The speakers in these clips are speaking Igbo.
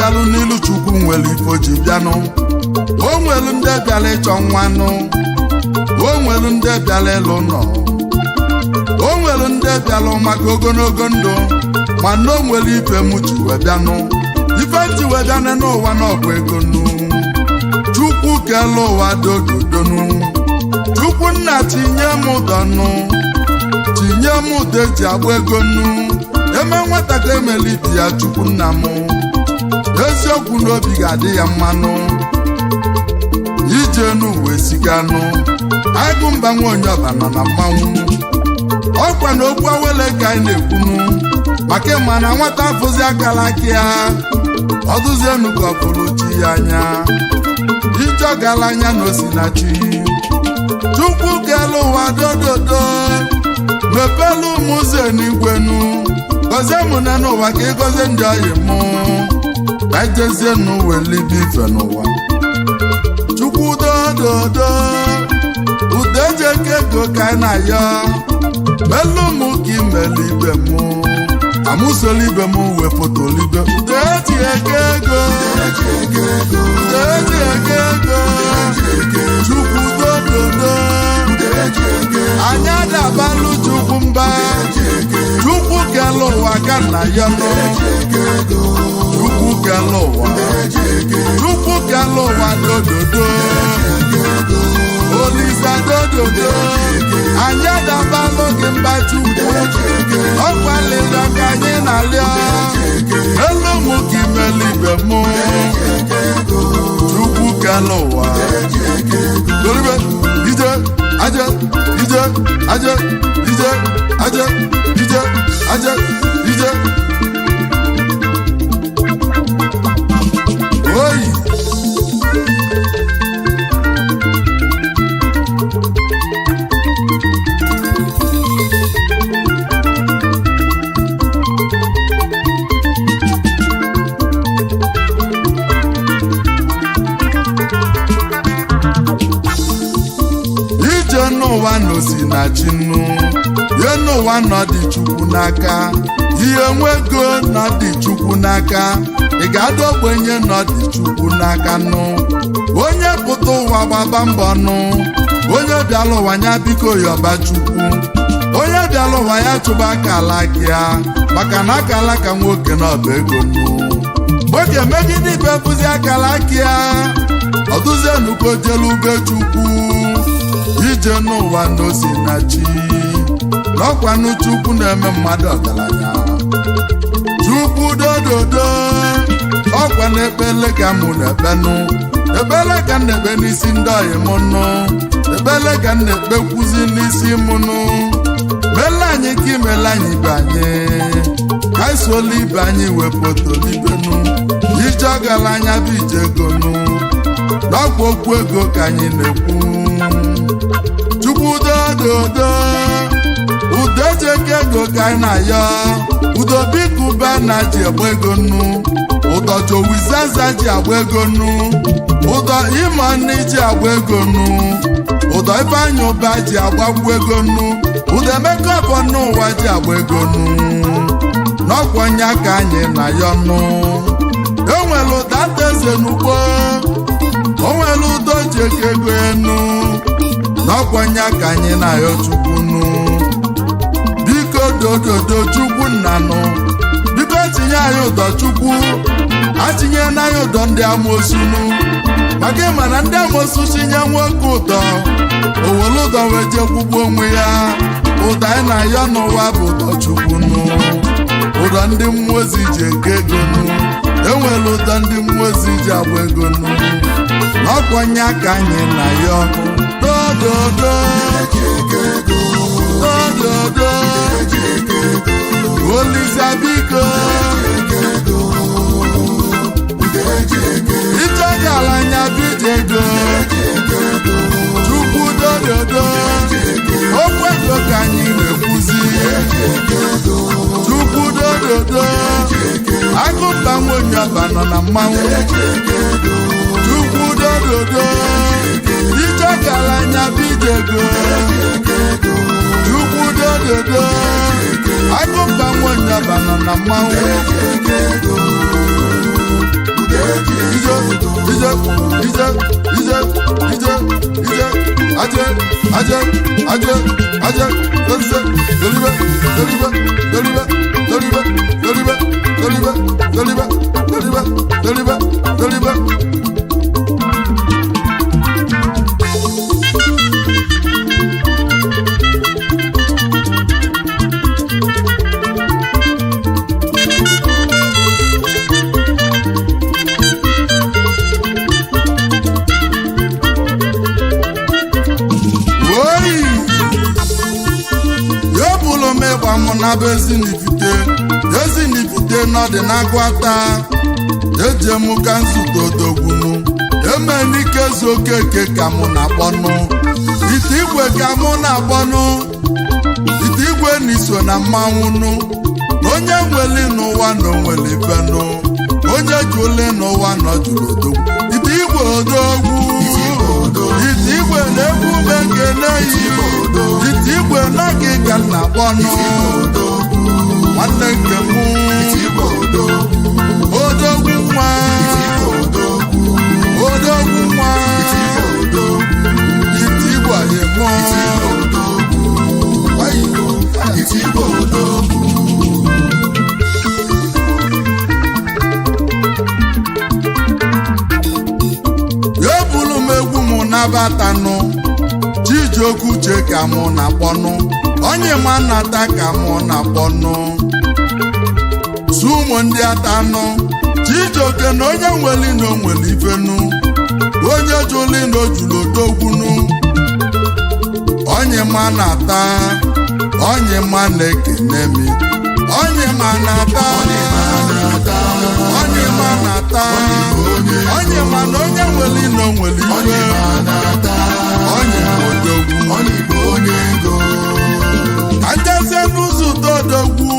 bịalụ n'ilu Chukwu nwere ifo ji bịanụ o nwere ndị bịala ịchọ nwanụ o nwere ndị bịala ịlụ nọ o nwere ndị bịalụ maka ogologo ndụ mana o nwere ife m ji wee bịanụ ife ji wee bịanụ n'ụwa n'ọbụ ego nụ Chukwu kele ụwa dododonu Chukwu nna tinye m ụdọnụ tinye m ụdọ eji agba ego nụ eme nwata ka emeli ibi ya Chukwu nna m eziokwu n'obi ga-adị ya mmanụ ije n'uwe siganụ Agumba nwa Onyeọba nọ na mmanwụ ọkwa na okwu awele ka anyị na-ekwunu maka ịma na nwata afụzi akala aka ya ọdụzienu ka ọ bụrụ chi ya anya ije ọgala anya na osinachi Chukwu kele ụwa dododo mepelu m ụzọ n'igwenu gọzie m na n'ụwa ka ịgọzie ndị ọyị mụ ka ijezie n'ụwa elibe ife n'ụwa Chukwu dododo ude eji eke ego ka anyị na-ayọ melu m ka imeli ibe mụ amụsola ibe m wee fotolibe ude eji eke ego ude eji eke ego Chukwu dododo anyị adabalụ Chukwu mba Chukwu kele ụwa ka nna ya nọ Chukwu kele ụwa Chukwu kele ụwa dododo Olisa dododo anyị adabalụ gị mba Chukwu ọkwalịla ka anyị na-alịọ elu mụ ka imeli ibe mụ Chukwu kele ụwa doribe ije aje ije aje ije aje ije aje ije oyi n'ụwa n'osi na chi nnu ihe n'ụwa nọ dị Chukwu n'aka ihe nwego nọ dị Chukwu n'aka ị ga-adụ ogbenye nọ dị Chukwu n'aka nụ onye pụta ụwa gbaba mbọ nụ onye bịala ụwa ya biko yọba Chukwu onye bịala ụwa ya chụba akala gị ya maka na akala ka nwoke n'ọba ego nụ nwoke megide ibe bụzi akala gị ya ọdụzienuko jelu ube Chukwu ije n'ụwa n'osi na chi n'ọkwanụ Chukwu na-eme mmadụ ọgaranya Chukwu dododo ọkwa na ekpele ka mụ na-ekpenụ ekpele ka m na-ekpe n'isi ndị ọyị m nụ ekpele ka m na-ekpekwuzi n'isi m nụ mele anyị ka imele anyị ibe anyị ka anyị suola ibe anyị wepụtolibenu ije ọgaranya bụ ije ego nụ n'ọkwa okwu ego ka anyị na-ekwu Chukwu dododo udo eji eke ego ka anyị na-ayọ udo bikuba na ji agba ego nnu ụdọ jowizaza ji agba ego nnu ụdọ ịmọnne ji agba ego nnu ụdọ Ifeanyị Ụba ji agbagbu ego nnu ụdọ Emeka Ọfọ n'ụwa ji agba ego nnu n'ọkwa nya ka anyị na-ayọ nnu enwere ụda eze n'ugbo onwere udo ji eke ego enu n'ọkwanye ka anyị na-ayọ Chukwu nụ biko dododo Chukwu nnanụ biko tinye anyị ụdọ Chukwu atinye n'anya ụdọ ndị amoosu nụ maka ịma na ndị amoosu tinye nwoke ụdọ owere ụdọ wee jekwugbu onwe ya ụdọ anyị na-ayọ n'ụwa bụ ụdọ Chukwu nụ ụdọ ndị mmụọ ozi ji eke ego nụ enwere ụdọ ndị mmụọ ozi ji agba ego nụ n'ọkwanye ka anyị na-ayọ dododo dododo Olisa biko ichegala anya bijego Chukwu dododo okwu ego ka anyị na-ekwuzi Chukwu dododo Agumba nwa Onyeọba nọ na mmanwụ Chukwu dododo ichegala anya bijego Chukwu dododo Agumba nwa Onyeọba nọ na mmanwụ ezinifite n'ọdị na-agwata eje mụ ka nzute odogwunu emenike zokeke ka mụ na-akpọnụ ite igwe ka mụ na-akpọnụ ite igwe n'iso na mmanwụnụ na onye nweli n'ụwa na onweli benụ onye jụle n'ụwa na ọjụrụ odogwu ite igwe odogwu ite igwe na-egwu mekene yi ite igwe n'oge ka m na-akpọnụ nwanne nke mụ odogwu nwa odogwu nwa ite igwe anyị mụọ ebulu m egwu mụ nabatanụ Chijioke Uche ka mụ na-akpọnụ onye ma nnata ka mụ na-akpọnụ sumo ndị atanụ Chijioke na onye nweli na onweli ifenu onye jụli na ojulu odogwunu onye ma na-ata onye ma na-ekene mi onye ma na-ata onye ma na-ata onye ma na onye nweli na onweli ife onye odogwu ajazie n'ụzọ odogwu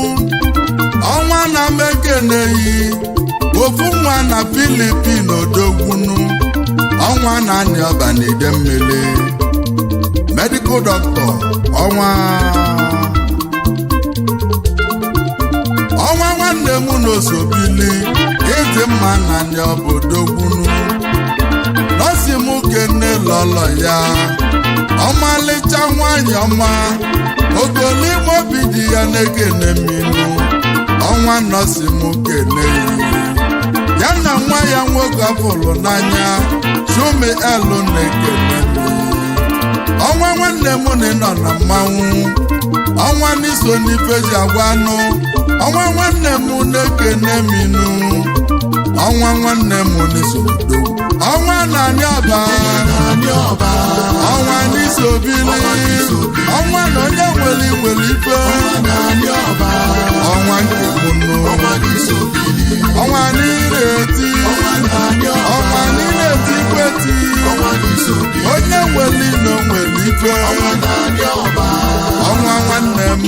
ọnwa na mekeneyi ofu nwa na Filipin odogwunu ọnwa na Aniọba na Idemili medical doctor ọnwa nwanne m n'Osobili ịdị mma na Aniọba odogwunu nọsi m kene lọlọ ya ọmalịcha nwanyị ọma ogolime obi dị ya na-ekene mminu ọnwa nọsi m kene ya na nwa ya nwoke afụlụ n'anya Sumi elu na-ekene ọnwa nwanne m nọ na mmanwụ ọnwa n'iso n'ife ji agwa anụ ọnwa nwanne m na-ekene mminu ọnwa nwanne m n'iso odogwu ọnwa na Aniọba ọnwa n'Osobili ọnwa na onye nwere ife ọnwa nke mụnụ ọnwa niile eti ọnwa niile eti kweti onye nwere ino nwere ife ọnwa nwanne m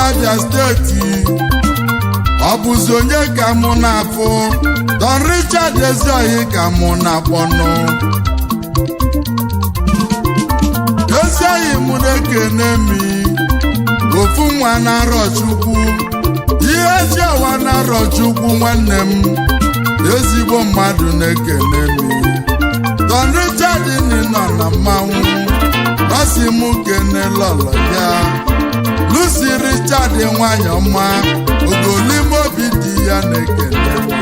Abia steeti ọ bụzi onye ka mụ na-afụ Don Richard Eziohi ka mụ na-akpọnụ Eziohi mụ na-ekene mi ofu nwa na-arọ Chukwu ihe ji ọwa na-arọ Chukwu nwanne m ezigbo mmadụ na-ekene mi Don Richard nọ na mmanwụ nọsi mụ kene lọlọ ya Lucy Richard nwanyị ọma ogolime obi dị ya na-ekene mi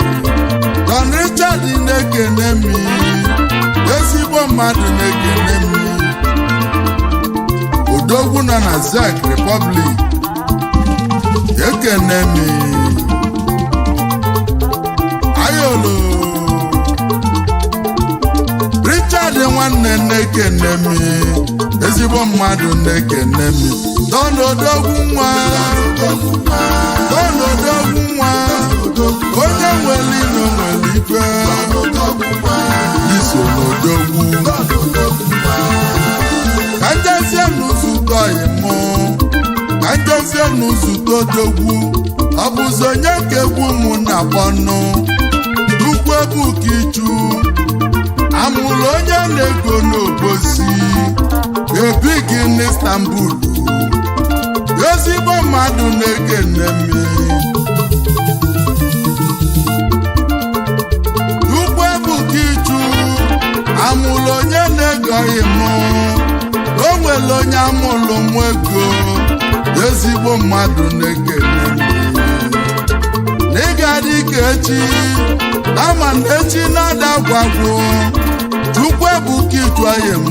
Don Richard na-ekene mi ezigbo mmadụ na-ekene mi odogwu nọ na Czech Republic ekene mi ayolo Richard nwanne na-ekene mi ezigbo mmadụ na-ekene mi Don odogwu nwa onye nwere ino nwere ife iso n'odogwu ka njezie n'ụzụtọ imụ ka njezie jezie n'ụzụta odogwu ọ bụzi onye ka egwu mụ na-akpọnụ Chukwu ebuka ichu amụrụ onye na-ego n'Obosi ebighi n'Istanbul ezigbo mmadụ na-ekene m Chukwu ebuka ichu amụrụ onye na-egoghị m o nwere onye amụrụ m ego ezigbo mmadụ na-ekene m n'ịga dị ka echi ama na echi na-ada gwagwo Chukwu ebuka ichu anyị m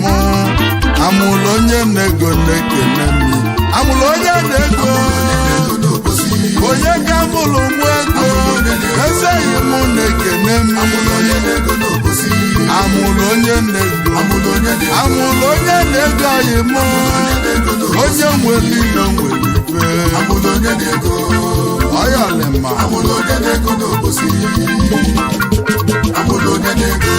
amụrụ onye na-ego na-ekene m amụrụ onye na-ego onye ka amụrụ m ego eseghị m na-ekene m amụrụ onye na-ego amụrụ onye na-ego anyị m onye nwere ilo nwere ife ọyọlịma amụrụ onye na-ego n'Obosi amụrụ onye na-ego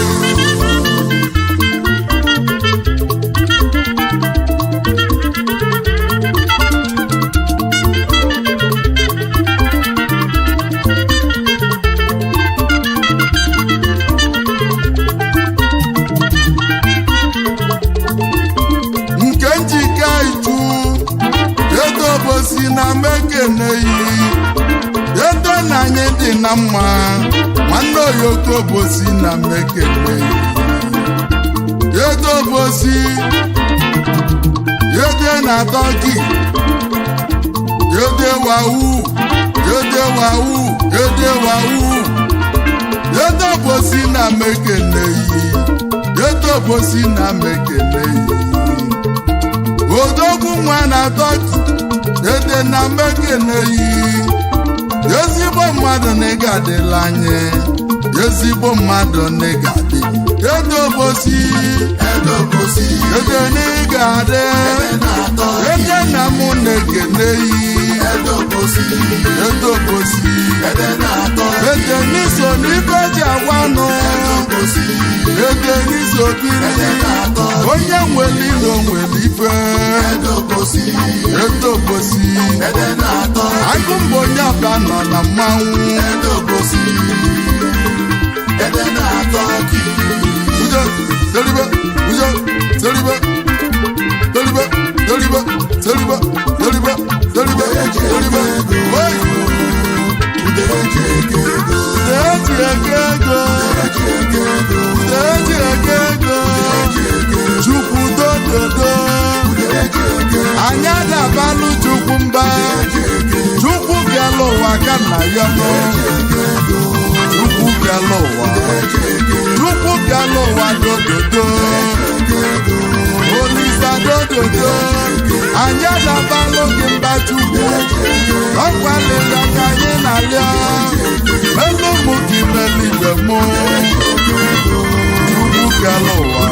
Obosi na mekeneyi eto na anyị dị na mma nwanne oyoko Obosi na mekeneyi eto Obosi ede na Tọki ede wawu eto Obosi na mekeneyi eto Obosi na mekeneyi odogwu nwa na Tọki ede na mekeneyi ezigbo mmadụ na ịga adịla anyị ezigbo mmadụ na ịga adị ede Obosi ede na ịga adị ede na mụ na-ekeneyi ede Obosi ede n'iso n'ife ji agwanụ ede n'iso biri onye nwere ilo nwere ife ede Obosi Agumba onye ọka nọ na mmanwụ ujo teribe Chukwu dododo anya ga-abalụ Chukwu mba Chukwu bịala ụwa ka nna ya nọ Chukwu bịala ụwa dododo Olisa dododo anya ga-abalụ gị mba Chukwu ọkwalịla ka anyị na-arịọ elu ụmụ gị meligwe mụ Chukwu bịala ụwa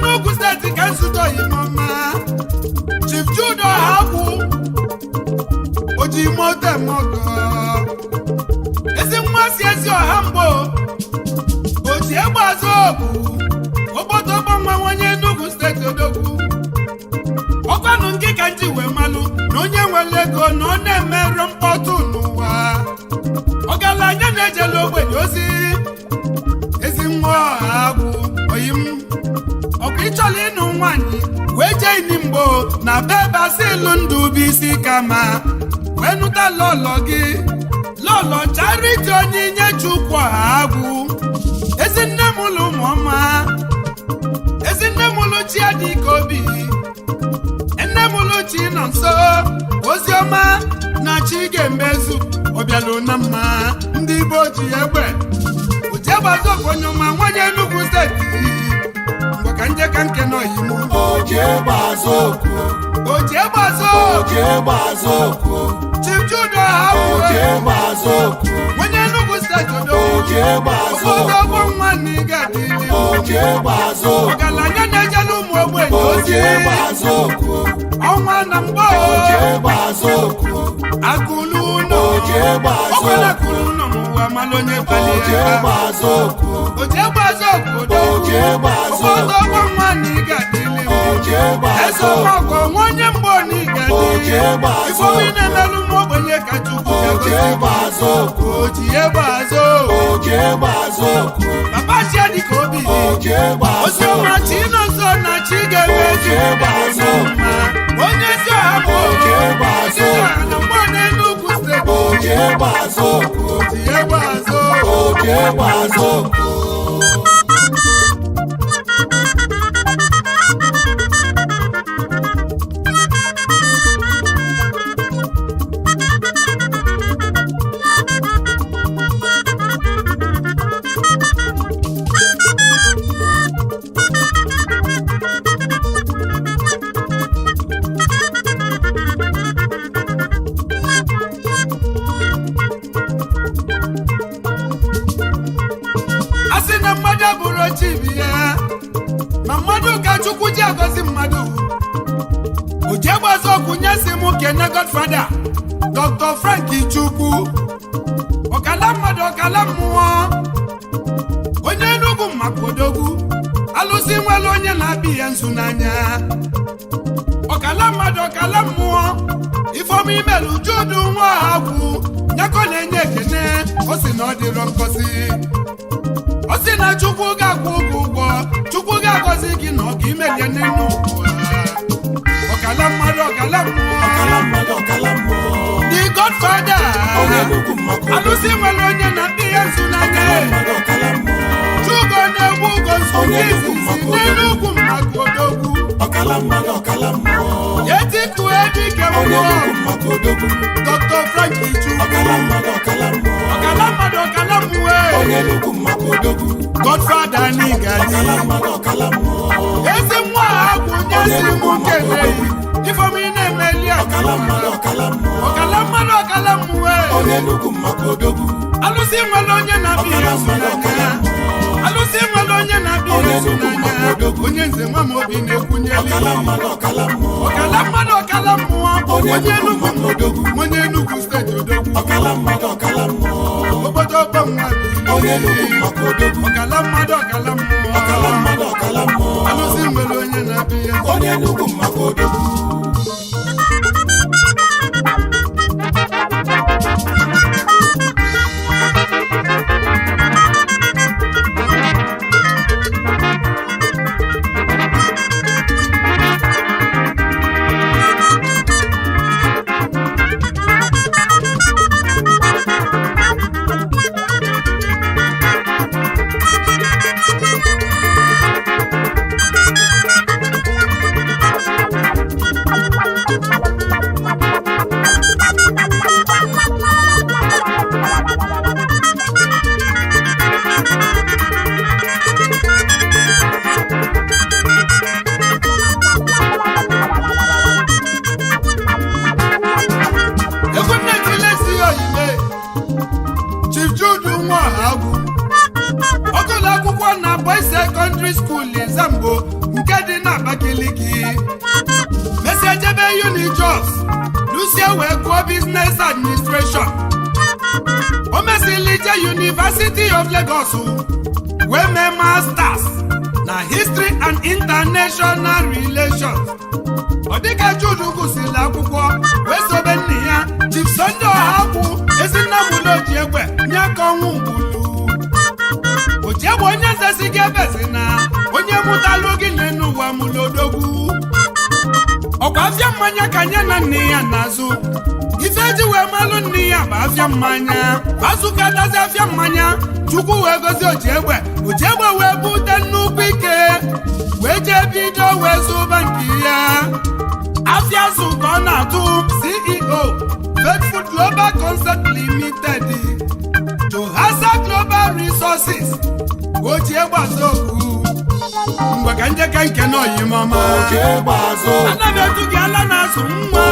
n'Enugu steeti ka nzute oyimọma Chief Judo Agwu Ojimote Mogo ezi mmasị ezi ọha mgbo oji egbe azụ okwu obodo gbanwe onye Enugu steeti odogwu ọkwanụ nke ka nji wee malụ na onye nwere ego na ọ na-emerụ mkpọtụ n'ụwa ọgaranya na-ejele ogbenye ozi ezi nwa ọha agwụ oyim ọkwa ịchọrọ ịnụ nwaanyị wee jee ini mgbo na bebe asịlụ ndụ bụ isi kama wee nụta lọlọ gị lọlọ Charity Onyinye Chukwu ọha agwụ ezinne m ụlọ ụmụọma ezinne m ụlọ chi adịka obi nne m ụlọ chi nọ nso oziọma na chi ga-emezu ọbịalụ na mma ndị Igbo ji egbe oji egbazo onye ọma nwanye Enugu steeti mgbe ka nje ka nke nọ yimu oji egbazo Chief Judo Agwu nwanye Enugu steeti obodo nwa n'iga dịrị ọgaranya na-ejele ụmụ ogbenye ozi ọnwa na mgbe akụlụ ụlọ ọkwala akụlụ ụlọ n'ụwa mala onye bali ya oji egbazo obodo ọgbọ nwa n'iga dịrị eso ọgọ nwanye mgbe n'iga dịrị ifeomi na-emelụ ụmụ ogbenye ka Chukwu oji egbazo papa chi adịka obi oziọma chi nọ nso na chi ga-emezu mma onye ezi ọha bụ na mgbe n'Enugu steeti oji egbazo na mmadụ ka Chukwu ji agọzi mmadụ oji egbazo okwu nyesi m kene Godfather Dr. Frank Chukwu ọkala mmadụ ọkala mmụọ onye Enugu maka odogwu alụsị nwere onye na-abịa ihe nzu n'anya ọkala mmadụ ọkala mmụọ ifeọma imelu Judo nwa Agwu nyakọ na-enye ekene o si na ọ dịrọ nkọsi ọ sị na Chukwu ga-akwụ ụgwọ Chukwu ga-agọzi gị na ọ ga-imelie n'elu ụwa ọkala mmadụ ọkala mmụọ the Godfather alụsị nwere onye na-akpị ya nzu n'anya Chugo na-egbu ugo nzuizizi n'Enugu maka odogwu etikue dike mmụọ Dr. Frank Chukwu ọkala mmadụ ọkala mmụọ Godfather n'Igadi ezi nwa Agwu nyesi m kele ifeomi na-emeli ọkala mmadụ ọkala mmụọ alụsị nwere onye na-abịa ihe nzu n'anya alụsị nwere onye na-abịa ihe nzu n'anya Onyenze nwa m obi na-ekwunyeli ọkala mmadụ ọkala mmụọ onye Enugu steeti odogwu obodo ọgbọ nwa ọkala mmadụ ọkala mmụọ alụsị nwere onye na-abịa ihe Enugu maka odogwu Boys Secondary School in Zambo nke Jos Lucia wee gụọ business administration o mesịrị ije University of Lagos wee mee masters na history and international relations ọ dịka Jude gụsịrị akwụkwọ wee sobe nne ya Chief Sunday Ọhagwu Ezinna Muloji Egbe nye aka ọnwụ mgbulu Ojiegbe Onyenze si gị ebezi na onye mụtalụ gị n'ụwa mụlodogwu ọkwa afịa mmanya ka nye na nne ya n'azụ ife ji wee malụ nne ya bụ afịa mmanya Suka dazi afịa mmanya Chukwu wee gozi Ojiegbe wee bute nnukwu ike wee jee bido wee zụba nke ya afịa Suka ọ na-atụ CEO Faithful Global Concept Limited Johasa Global Resources Ojiegbe Azokwu mgbe ka njeka nke n'oyi mama ana m etu gị ala na-azụ nwa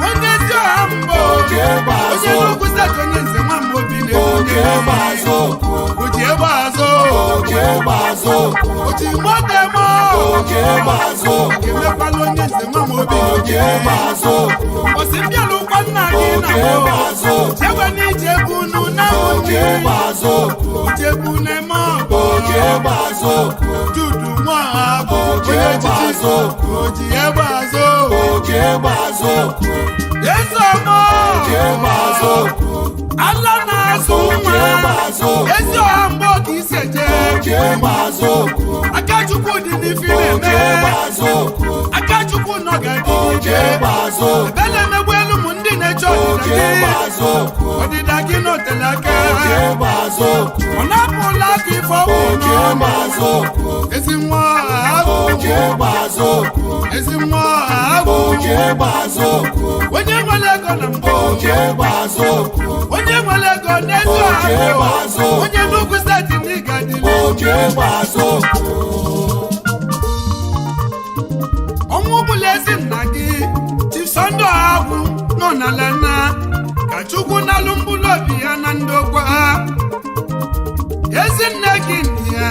onye ezi ọha mbụ onye n'ugwu steeti Onyenze nwa mmobi Ojiegbe Azokwu oji motemo emekwala Onyenze nwa mmobi osi mbịala ụkwa nna gị na Ojiegbe n'ije bunu na Ojiegbe na-eme Jude Nwagwu Ojiegbe Azokwu Ezomo ala na-azụ nwa ezi ọha mgbe oge ise jee Akachukwu dị n'ifi na-eme Akachukwu nọ ga-adịgide ebele emegbu elu m ndị na-eche ọdịda gị n'otele aka ọ na-apụla aka ife ọgwụ n'ọnụ ezi nwa Ọhagwu onye nwere ego na mbụ onye nwere ego n'ezi Ọhagwu onye n'ugwu steeti n'ịga dịrị ọnwụ bụla ezi nna gị Chief Sunday Ọhagwu nọ n'ala nna ka Chukwu n'alụ mkpụrụ obi ya na ndokwa ezi nne gị nne ya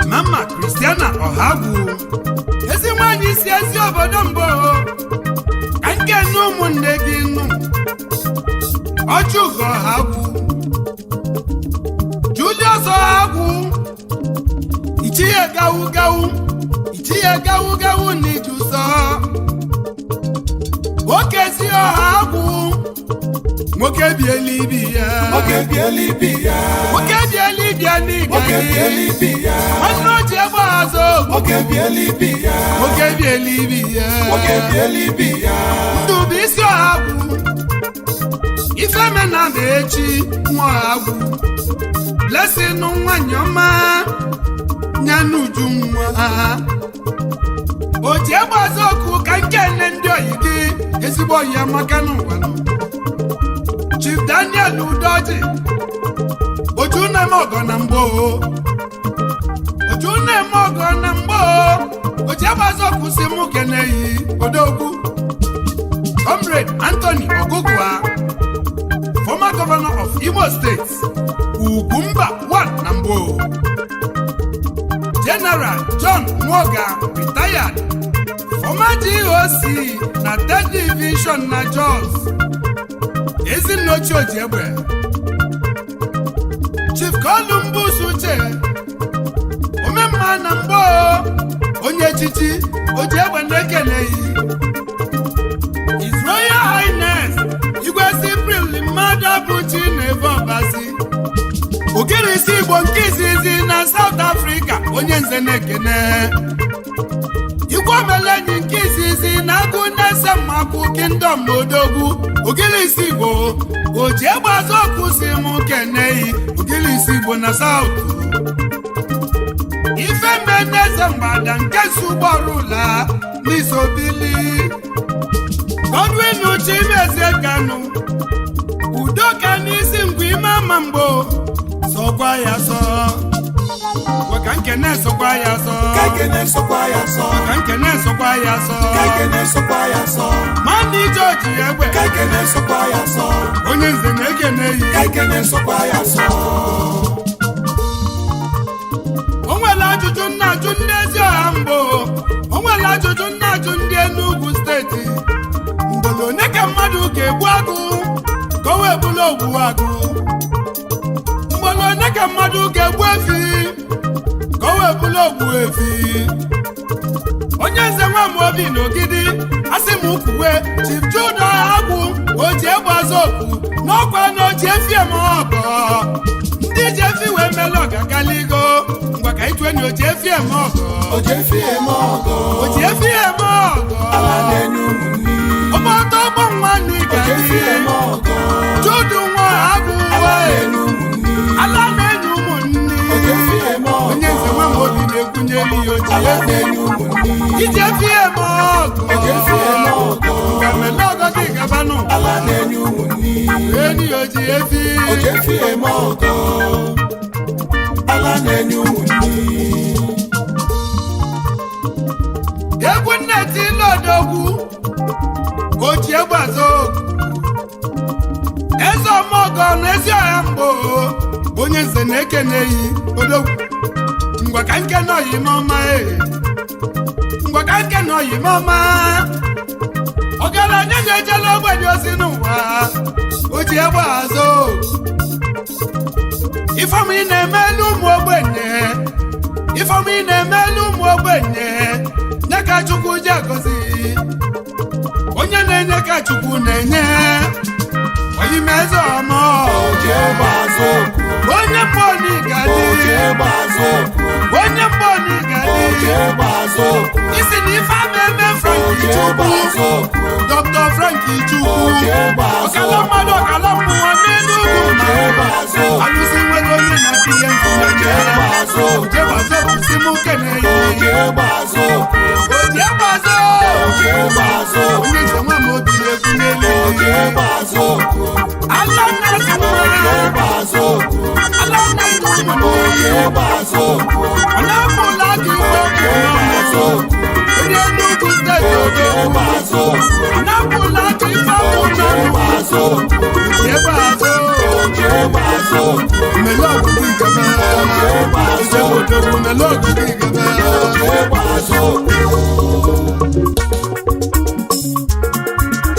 Mama Christiana Ọhagwu ezi nwanyị si ezi obodo mbụ ka nke nne ụmụnne gị nụ Ọchụgo Ọhagwu Julius Ọhagwu ichie gawu n'ijuso okezi Ọhagwu nwoke biela ibi ya n'ịga nwanne Ojiegbe Azokwu nwoke biela ibi ya ndụ bụ isi Ọhagwu ifeme na echi nwa Ọhagwu Blessing nwanyị ọma nyanuju nwa Ojiegbe Azokwu ka nke nne ndị oyi gị ezigbo oyi Amaka n'ụwa Chief Daniel Udoji Ojuneme na mgbo Ojiegbe Azokwu si mụ keneyi odogwu Comrade Anthony Ogugwa former governor of Imo State Ugumba 1 na mgbo General John Nwoga retired former GOC na 3rd Division na Jos Ezinnochi Ojiegbe Chief Columbus Uche omemma na mgbo onye echichi Ojiegbe na-ekeneyi His Royal Highness Igwe Cyprian mmadụ abụchi na-ebe ọbasi Ogirisi Igbo nke izizi na South Africa Onyenze na-ekene Igwe Omelenyi nke izizi na Agụnese Mmakwu Kingdom Odogwu Ogirisi Igbo Ojiegbe Azokwu si mụ keneyi Ogirisi Igbo na South Ifemeneze Mgbada nke Sugborula n'Isobili Godwin Uchimezie Kanu Udoka n'isi ngwa ime ama mgbo sọkwa ya sọ waka nkene sọkwa ya sọ Mani George Egbe Onyenze na-ekene yi o nwere ajụjụ nna ajụ ndị ezi ọha mbụ o nwere ajụjụ nna ajụ ndị ga-egbu agụ ka o wee bụrụ ogbu agụ mgbọrọ onye ka mmadụ ga-egbu efi ka o wee bụrụ ogbu efi Onyenze nwa m obi n'ogidi asị m kwuwe Chief Judo agwụ oji egbe azụ okwu n'ọkwa na oji efi eme ọgọ ndị ji efi wee mele ọgakaligo ngwa ka itue na oji efi eme ọgọ oji efi eme ọgọ ala na-enye ụmụnni ụmụọtọ ọgbọ nwa n'igadi Judo nwa agwụ ala na-enye ụmụnni Onyenze nwa m obi na-ekwunyeli ya oji efi ije efi eme ọgọ ngamele ọgọ dị gabanụ ala na-enye ụmụnni enyi oji efi eme ọgọ ala na-enye ụmụnni egwu nneti lodogwu oji egbazo eze ọmọgọ na ezi ọha mgbo Onyenze na-ekeneyi odogwu ngwa ka nke nọyi n'ọma ngwa ka nke nọyi n'ọma ọgaranya na-ejela ogbenye ozi n'ụwa oji egbazo ifeọma ị na-emelu ụmụ ogbenye ifeọma ị na-emelu ụmụ ogbenye nye ka Chukwu ji agọzi onye na-enye ka Chukwu na-enye onye eze ọma onye mbọ n'igadi onye mbọ n'igadi isi na ife ama eme Franki Chukwu Dr. Franki Chukwu ọkala mmadụ ọkala mmụọ n'elu ugwu alụsị nwere onye na-ati ihe nkụnajebazo kwụsị m keneyi Onyenze nwa m obi egwu n'elu ala na-esi ọ na-apụla gị onye Enugu steeti ọ na-apụla gị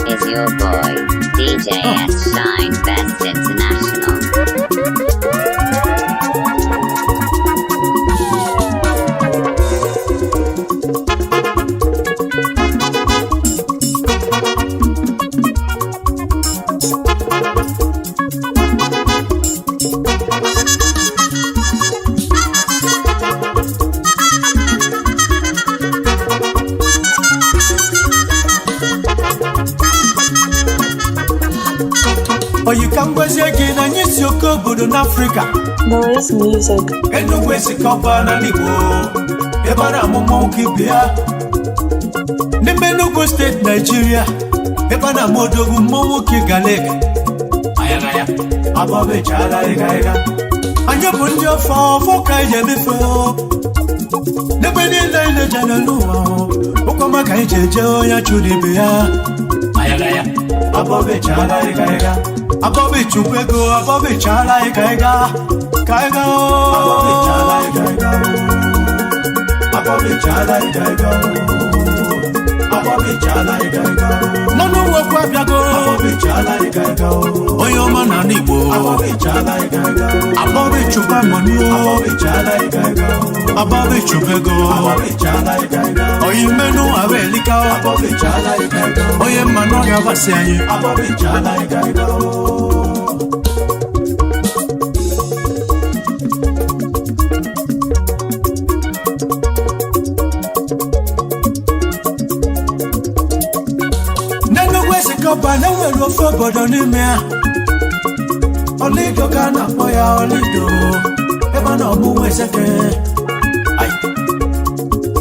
Is your boy, DJ S Shine Best International. You can go again and you see your obodo n'Africa. Noise music. Enugu esikọba na Igbo. Ebe a na-amụ nke ya. N'ime Enugu steeti Nigeria. Ebe a na-amụ odogwu mmọnwụ nke Galek. Ayagaya. Abọbe chala ịga. Anyị bụ ndị ọfọ ka anyị emefe. N'ebe niile anyị na-eje n'ụwa. Ụkwa maka anyị eje onye chụrụ ibe ya. Ayagaya. Abọbe chala ịga. Above Chupego, above Chala, Kaiga, above Chala, above Chala, above Chala, no, what Wabiago, above Chala, Oyoma Nanibo, above Chala, above Chupamoni, above Chala, above Chupego, above Chala, Oyimeno, Avelika, above Chala, Oyemano Yavasai, above Chala, Ọba na-enwere ofe obodo n'ime ya Olido ka na-akpọ ya Olido ebe a na-ọmụnwa eseke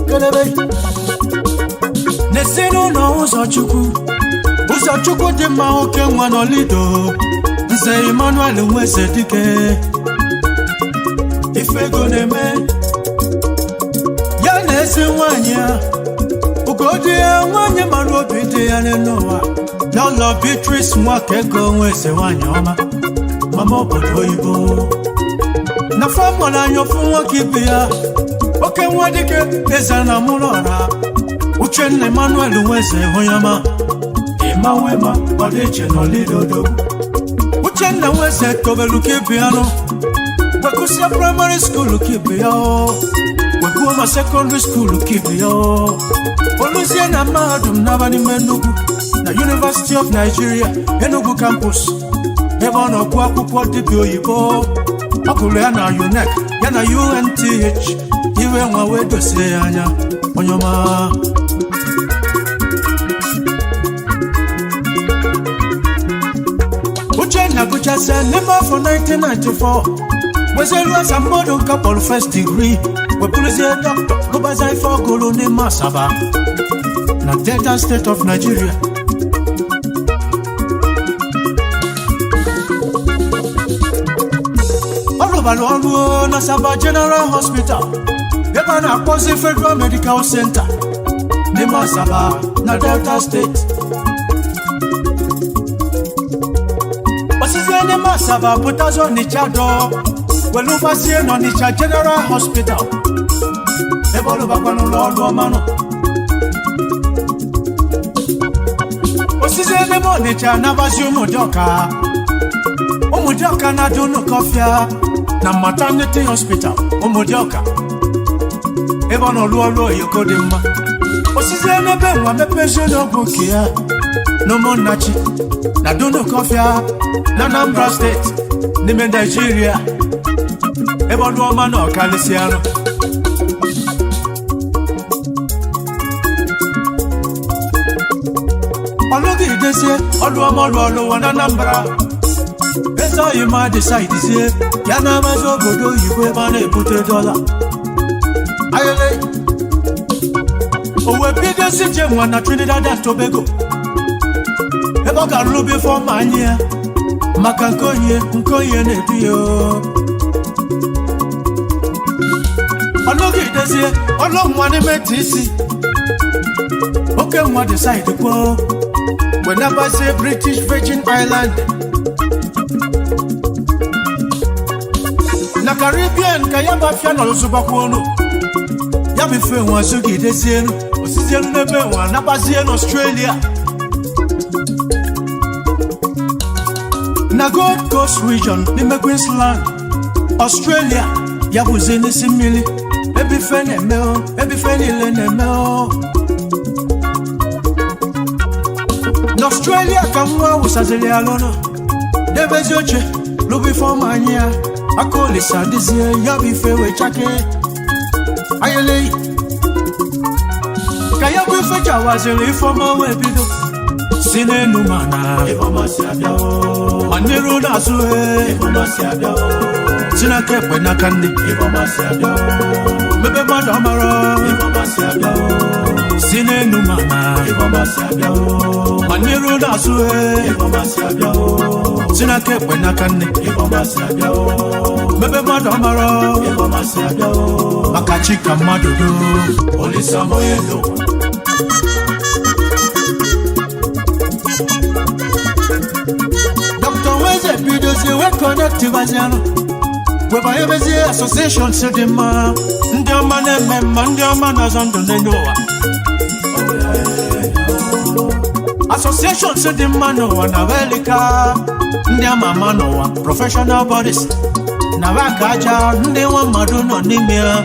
kelebe na-esi n'ụlọ ụzọchukwu dị mma oke nwa n'Olido Nze Emmanuel Nweze dike ife ego na-eme ya na-esi nwaanyị ya ugodi ya nwaanyị mara obi dị ya n'ụwa Lolo Beatrice Nwakego Nweze nwanyị ọma mama obodo oyibo na famọla anya ofu nwoke ibe ya oke nwa dike eze na mụrụ ọra Uchenna Emmanuel Nweze onye ọma Imawema Odeche no Lidodo Uchenna Wese Tobelu Kipiano Wekusia primary school Kipio Wekuma secondary school Kipio Olusiana Madum Nabani Menugu na University of Nigeria Enugu campus Ebono Kwaku Dibio Yibo Akule na UNEC yana UNTH Iwe mwawe dose anya Onyoma Uchenna Kuchase Nema for 1994 Wezelwa Sambodo couple first degree We police doctor Kubazai for Koloni Masaba Na Delta State of Nigeria Olubalu na Saba General Hospital Eba na Akposi Federal Medical Center Ni Masaba na Delta State Osise ni Masaba putazo ni Chado Welubasie no ni General Hospital Eba olubakwanu lolu omano Osise ni mo ni na bazi umudoka Umudoka na dunu kofia na maternity hospital Umudoka Eba no luolo yoko di mma Osise nebe mwa mepeshe no bukia No monachi na dunu kofia na Anambra State Nime Nigeria Eba luoma no kalisiano Ologi desie oluoma luolo na Anambra Esa yima decide zie Yana mazo godo yigwe mane pute dollar Ayele Owe bide si jemwa na Trinidad and Tobago Ebo ka rubi for mania Maka nkonye neduyo Ologi desie olomwa ni metisi Oke mwa decide kwa Whenever say British Virgin Island Na Caribbean kayamba fiano lusubakuono Yabi fe wansugi desienu Osisienu nebe wanabazien Australia Na Gold Coast region Nime Queensland Australia Yabu zeni simili Ebi fe nemeo Ebi fe nile nemeo Na Australia kamwa usazeli alono Debezi oche Lubi for mania Akoli sandizie yabi fewe chake Ayele Kaya kwefe wazili ifoma webido Sine numana Ifoma siabiao Maniru na suhe Ifoma siabiao Sina kekwe na kandi Ifoma siabiao Mebe madamara Ifoma siabiao Sine numana Ifoma siabiao Maniru na suhe Ifoma siabiao Sina kekwe na kandi Ifoma siabiao Mebe madamara Ifoma siabiao Makachika madudu Olisa moyendo Dr. Weze Pidosi we connect Vaziano Weba Ebezi Association Sedima Ndioma Nemema Ndioma Nazondo Nendoa Association Sedima Noa Navelika Ndioma Manoa Professional bodies Navakaja Ndiwa Maduno Nimia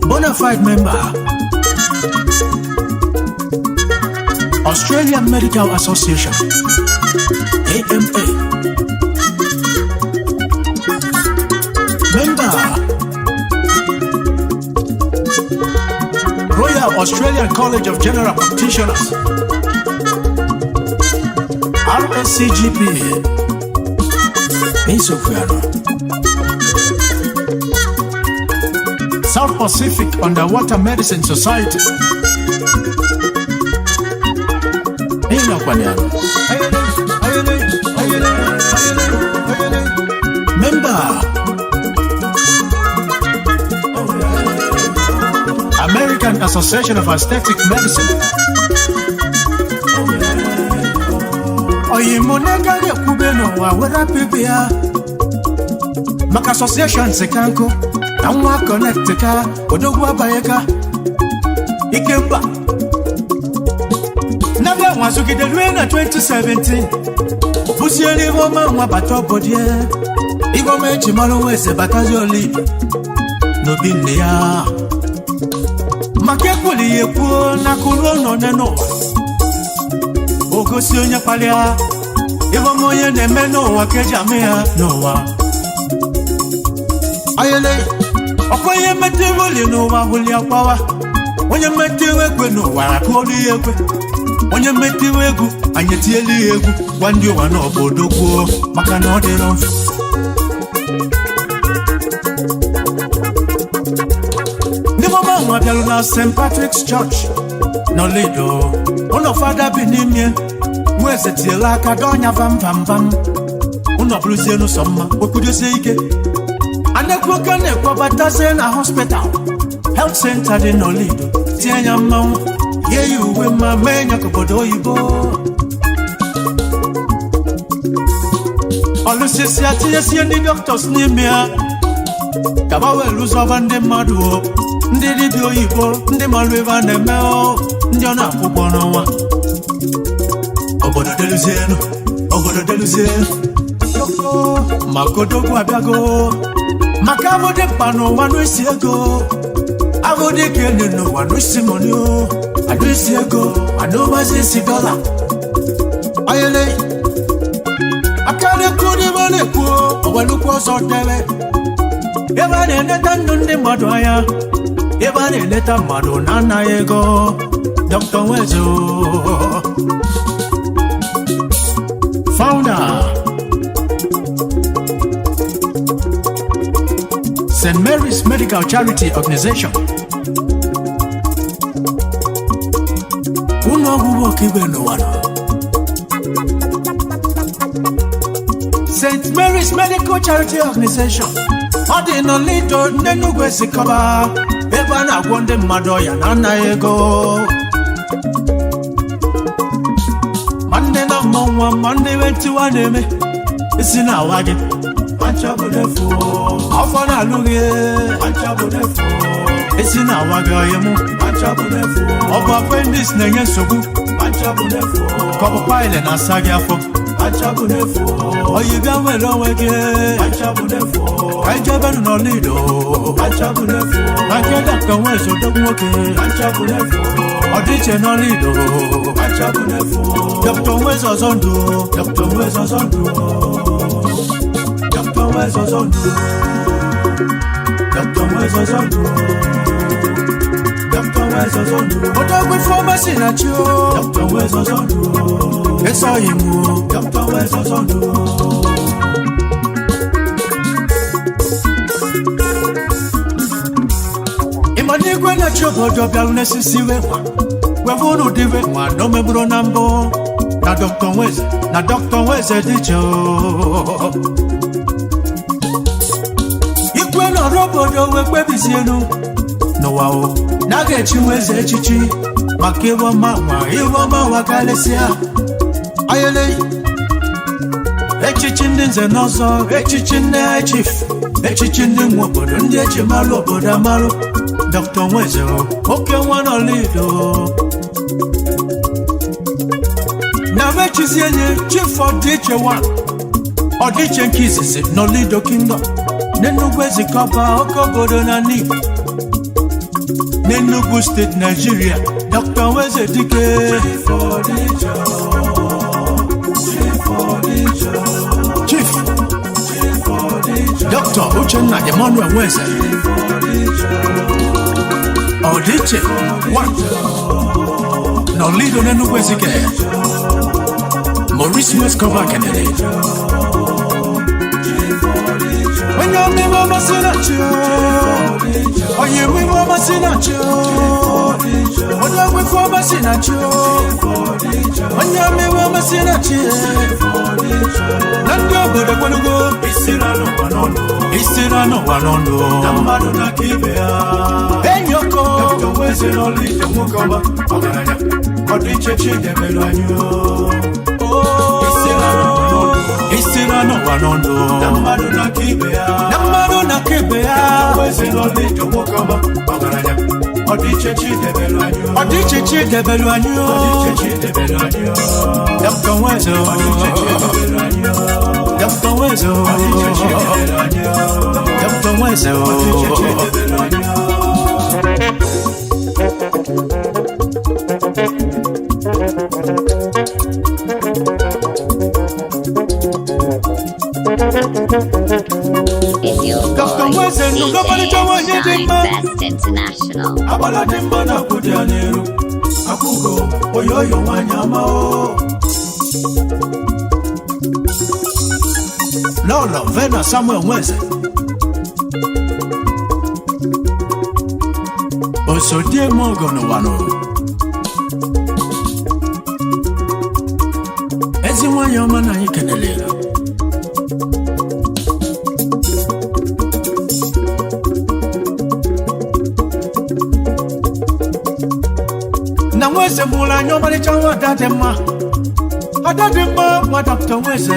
Bonafide member Australian Medical Association AMA Member Royal Australian College of General Practitioners RSCGP South Pacific Underwater Medicine Society Member American Association of Aesthetic Medicine Oyimonega Kubeno wa wera pibia Maka Association Sekanko Namwa Connect ka Odogwa Bayeka Ikemba Nabia Wazukide Luena 2017 Busieli Roma Mwabato Bodie Igo mechi malo wese batazo li No bine ya Makekuli yepuo na kurono neno Ogosi onye palia Igo moye neme no wa kejamea no wa Ayele Okoye metewoli no wa huli akwawa Onye metewe kwe no wa akoli yekwe Onye metewe egu anyetieli egu Wandi wa no bodo kuo Maka no de ronfu Mwabialu na St. Patrick's Church No lido Uno fada binimye Mweze tiela kadonya vam vam vam Uno bluzie no soma Wekudese ike Anekwo kane kwa batase na hospital Health center de no lido Tienya mawu Ye uwe mamenya kubodo ibo Olusisi ati yesi yendi doctors ni mea Kabawe luzo vande maduo Ndi dibio oyibo, ndi malu eva nemeo, ndi ona akwụkwọ n'ọnwa. Obodo deluzienu, obodo deluzienu. Makodogwu abịago, maka avode mkpa n'ụwa n'isi ego. Avode kene n'ụwa n'isi moni o, anụ isi ego, anụ mazi isi dola. Ayele, aka na-ekwu n'ime na-ekwu, owelukwu ọsọ debe. Ebe a na-eneta ndụ ndị mmadụ anya. Ebane leta mmadụ na nna ego Dr. Wezo Founder St. Mary's Medical Charity Organization Uno gubo kibe no wano St. Mary's Medical Charity Organization Ordinary to nenugwe sikaba Eba na gwonde mmado ya na nna ego Mande na mmanwa mande wentiwa neme Isi na wage Mancha bodefu Afọ na alughe Mancha bodefu Isi na wage oyemu Mancha bodefu Ọba appendix na enye nsogbu Mancha bodefu Kọbụ paile na asa gị afọ Mancha bodefu Oyibia nwere onwe gị Mancha bodefu Kaijebenu n'olido Mancha bodefu Ake Dr. Wezo dogwu nwoke Mancha bodefu Ọdịche n'olido Mancha bodefu Dr. Wezo Zondo Dr. Wezo Zondo Dr. Wezo Zondo Dr. Wezo Zondo Dr. Wezo Zondo Odogwu pharmacy na chio Dr. Wezo Zondo Eso yimu Dr. Wezo Zondo Imanigwe na chobodo bialu nesisiwe Wevunu diwe no meburo nambo Na Dr. Wezo dicho Ikwe na robodo wekwebizienu No wao Nage chiweze echichi Maka iwoma wakalesia Ayele Echichi ndị nze n'ọzọ Echichi ndị chief Echichi ndị nwe obodo ndị eji malụ obodo amalụ Dr. Wezo oke nwa n'olido Na mechizi enye chief ọdịiche one Ọdịiche nke izizi n'olido kingdom N'Enugwu ezikọba oke obodo na Igbo N'Enugu State Nigeria Dr. Wezo dike Chief Dr. Uchenna Emmanuel Weze Ọdịiche one N'olido n'Enugu ezike Maurice Westcover Kennedy Onye ọmịmụ masị na chi Onye ọmịmụ masị na chi Onye ọmịmụ masị na chi Onye ọmịmụ masị na chi Na ndị obodo kwelugo Isira n'ụwa n'ọnụ Na mmadụ na ka ibe ya Enyi ọkọ Dr. Wezo n'olido nwoke ọma ọgaranya Ọdịiche Chidebere anyị Isira n'ụwa n'ọnụ Na mmadụ na ka ibe ya Dr. Wezo n'olido nwoke ọma ọgaranya Odichechi debelu anyo Dr. Wezo Dr. Wezo Dr. Wezo Is your Dr. boy Wezo nobody DJ Shine Best International. Abala demba na kudianiru Akugo oyoyo wanyama o Lolo Vena Samuel Weze Osodie Mogo no wano Ezi wanyama na ikenelera Na Weze mula nyoma ni chawa dadema Adadema wa Dr. Weze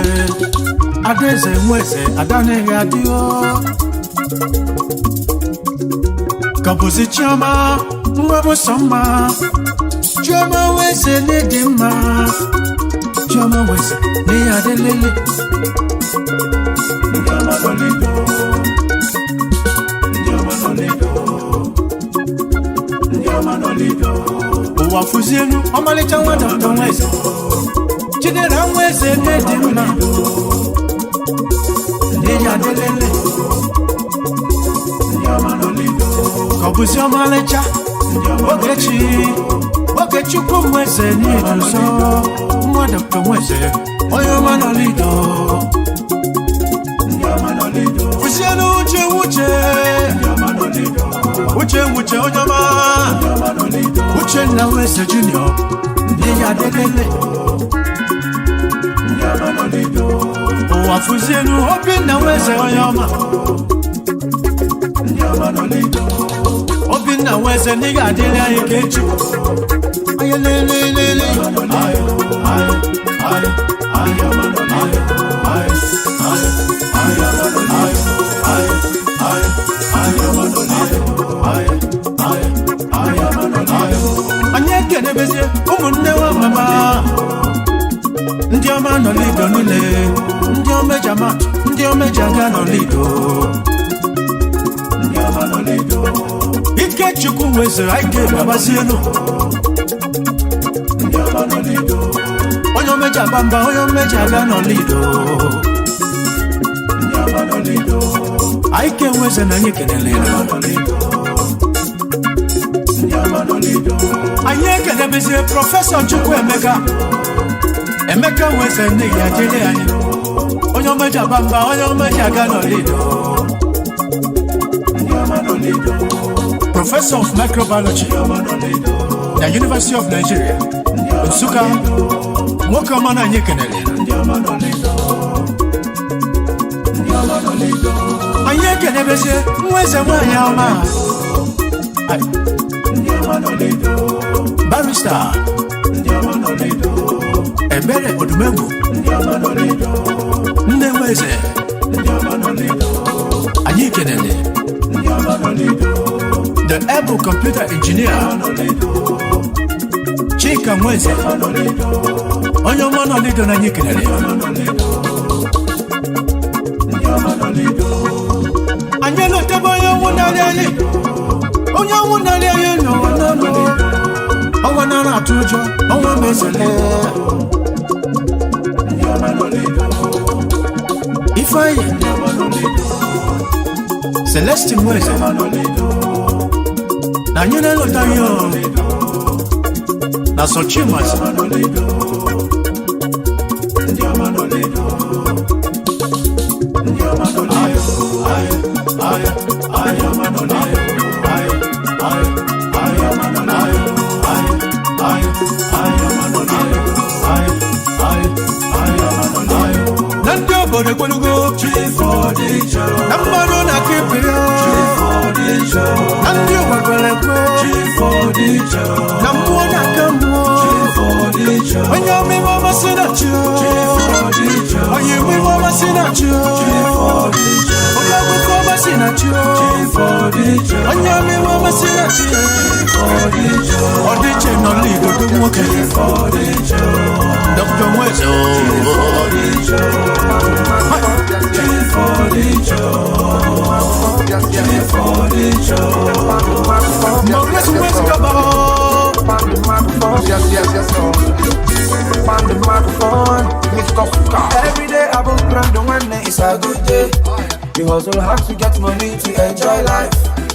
Adeze Weze adane ya dio Kampuzi chama mwabo soma Chama Weze ni dima Chama Weze ni adelele Njama lolido Njama lolido Uwafuzienu omalicha wa Dr. Weze Chidera Weze ni dima Ni adelele Njama lolido Kampuzi omalicha Okechi kumweze ni duso Mwa Dr. Weze Oyo manolido Fusiano uche onyama Uche na Weze Junior Ni ya dedele Owa fusiano obi na Weze onyama Obi na Weze ni ya dedele ayekechi Ayelelelele Anyeke nebeze umunne wa mama Ndi ọma nọ lido niile Ndi omeja mat Ndi omeja ga nọ lido Ike Chukwu Weze aike babazienu Onye omeja bamba Onye omeja ga nọ lido Aike Weze na nye kenelele Anyị ekenebezie Prọfesọ Chukwu Emeka Weze nne ya jele anyị Onye omeja bamba Onye omeja ga nọ lido Professor of Microbiology na University of Nigeria Suka nwoke ọma na anyị ekenele Anyị ekenebezie Weze nwanyị ọma Barrister Ebere Odumegwu Nne Weze Anyị kenele The able computer engineer Chika Weze Onye ọma nọ lido na anyị kenele Anyị elotebe onye ọnwụ narị anyị Onye ọnwụ narị anyị n'ụwa n'ọnụ Ọnwa nara atụ ụjọ Ọnwa mezele Ifeanyi Celestine Weze Na anyị na-elota ya Na Sochimas Nandi obodo ekwelugo na mmanụ na kipiri Nandi ogbakwere ekwe na mmụọ na aka mmụọ Onye omime ọmasị na chi Onye omime ọmasị na chi Onye akwụkwọ ọmasị na chi Onye omime ọmasị na chi nwoke Dr. Nwezo Maurice Nwezo Every day I will grind on one day, it's a good day. You hustle hard to get money to enjoy life.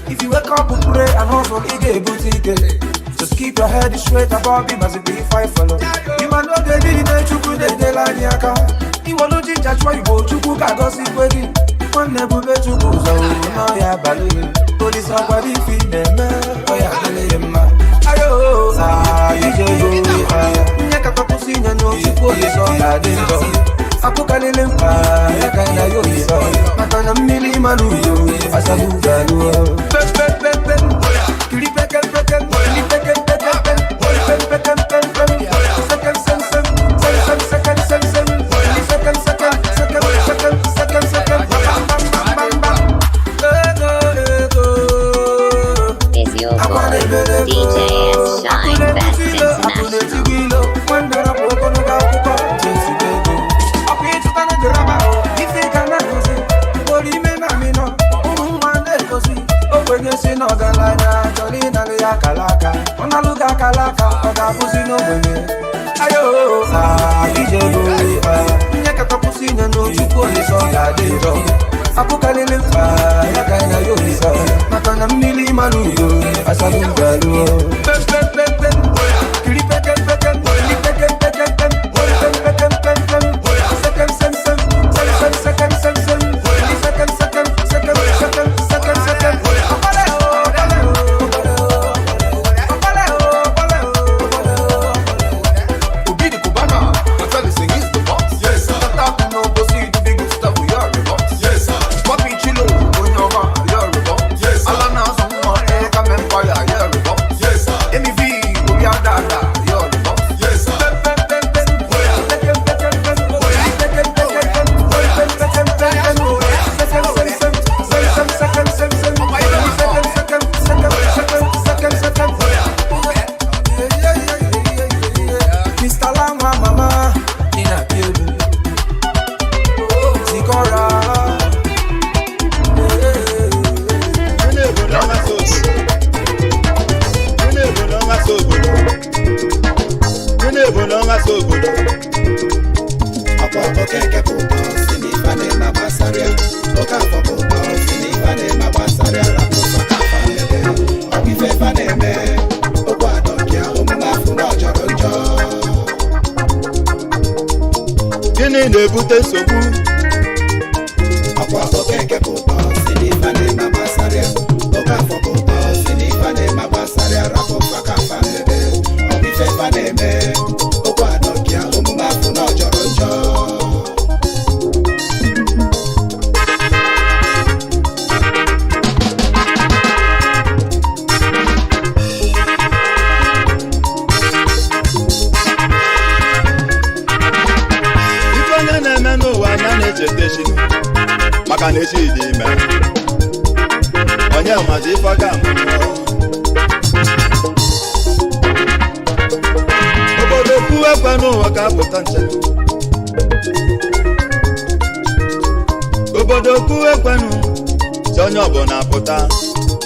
If you wake up and pray and hustle, you get a boutique. Just keep your head straight above him as a big fight follow. You man know they did it, you could they line your car. You want to change that's why you go to cook, I go see wedding. One never bet you go, so now you're balloon. Police are body feed them, oh yeah, man. Ayo, you just go, Nyaka pussy, no, you go, you saw that danger. Apokalele yakana yo iso makana mili maluyo asabugalu kili peken peken kili peken peken peken peken second Is your boy DJ S Shine Best International. Kalaka, pussy no women. Ayo, Ijego, Nyaka pussy no you police on that day. Apokalele, Yakana Yosa, Makana Mili Maluyo, Asabugalu. na-ebute nsogbu akwa okeke pụta si n'ife na-eme gbasara oge afọ pụta si n'ife na-eme gbasara rapụ maka afa ndebe ọ bụ ife fa na-eme okwu adọkịa omume afọ na ọjọrọ njọ maka na echi dị ime onye mazi ife ga obodo kwuo ekwe n'ụwa ka apụta nche obodo kwuo ekwenụ si onye ọbụla apụta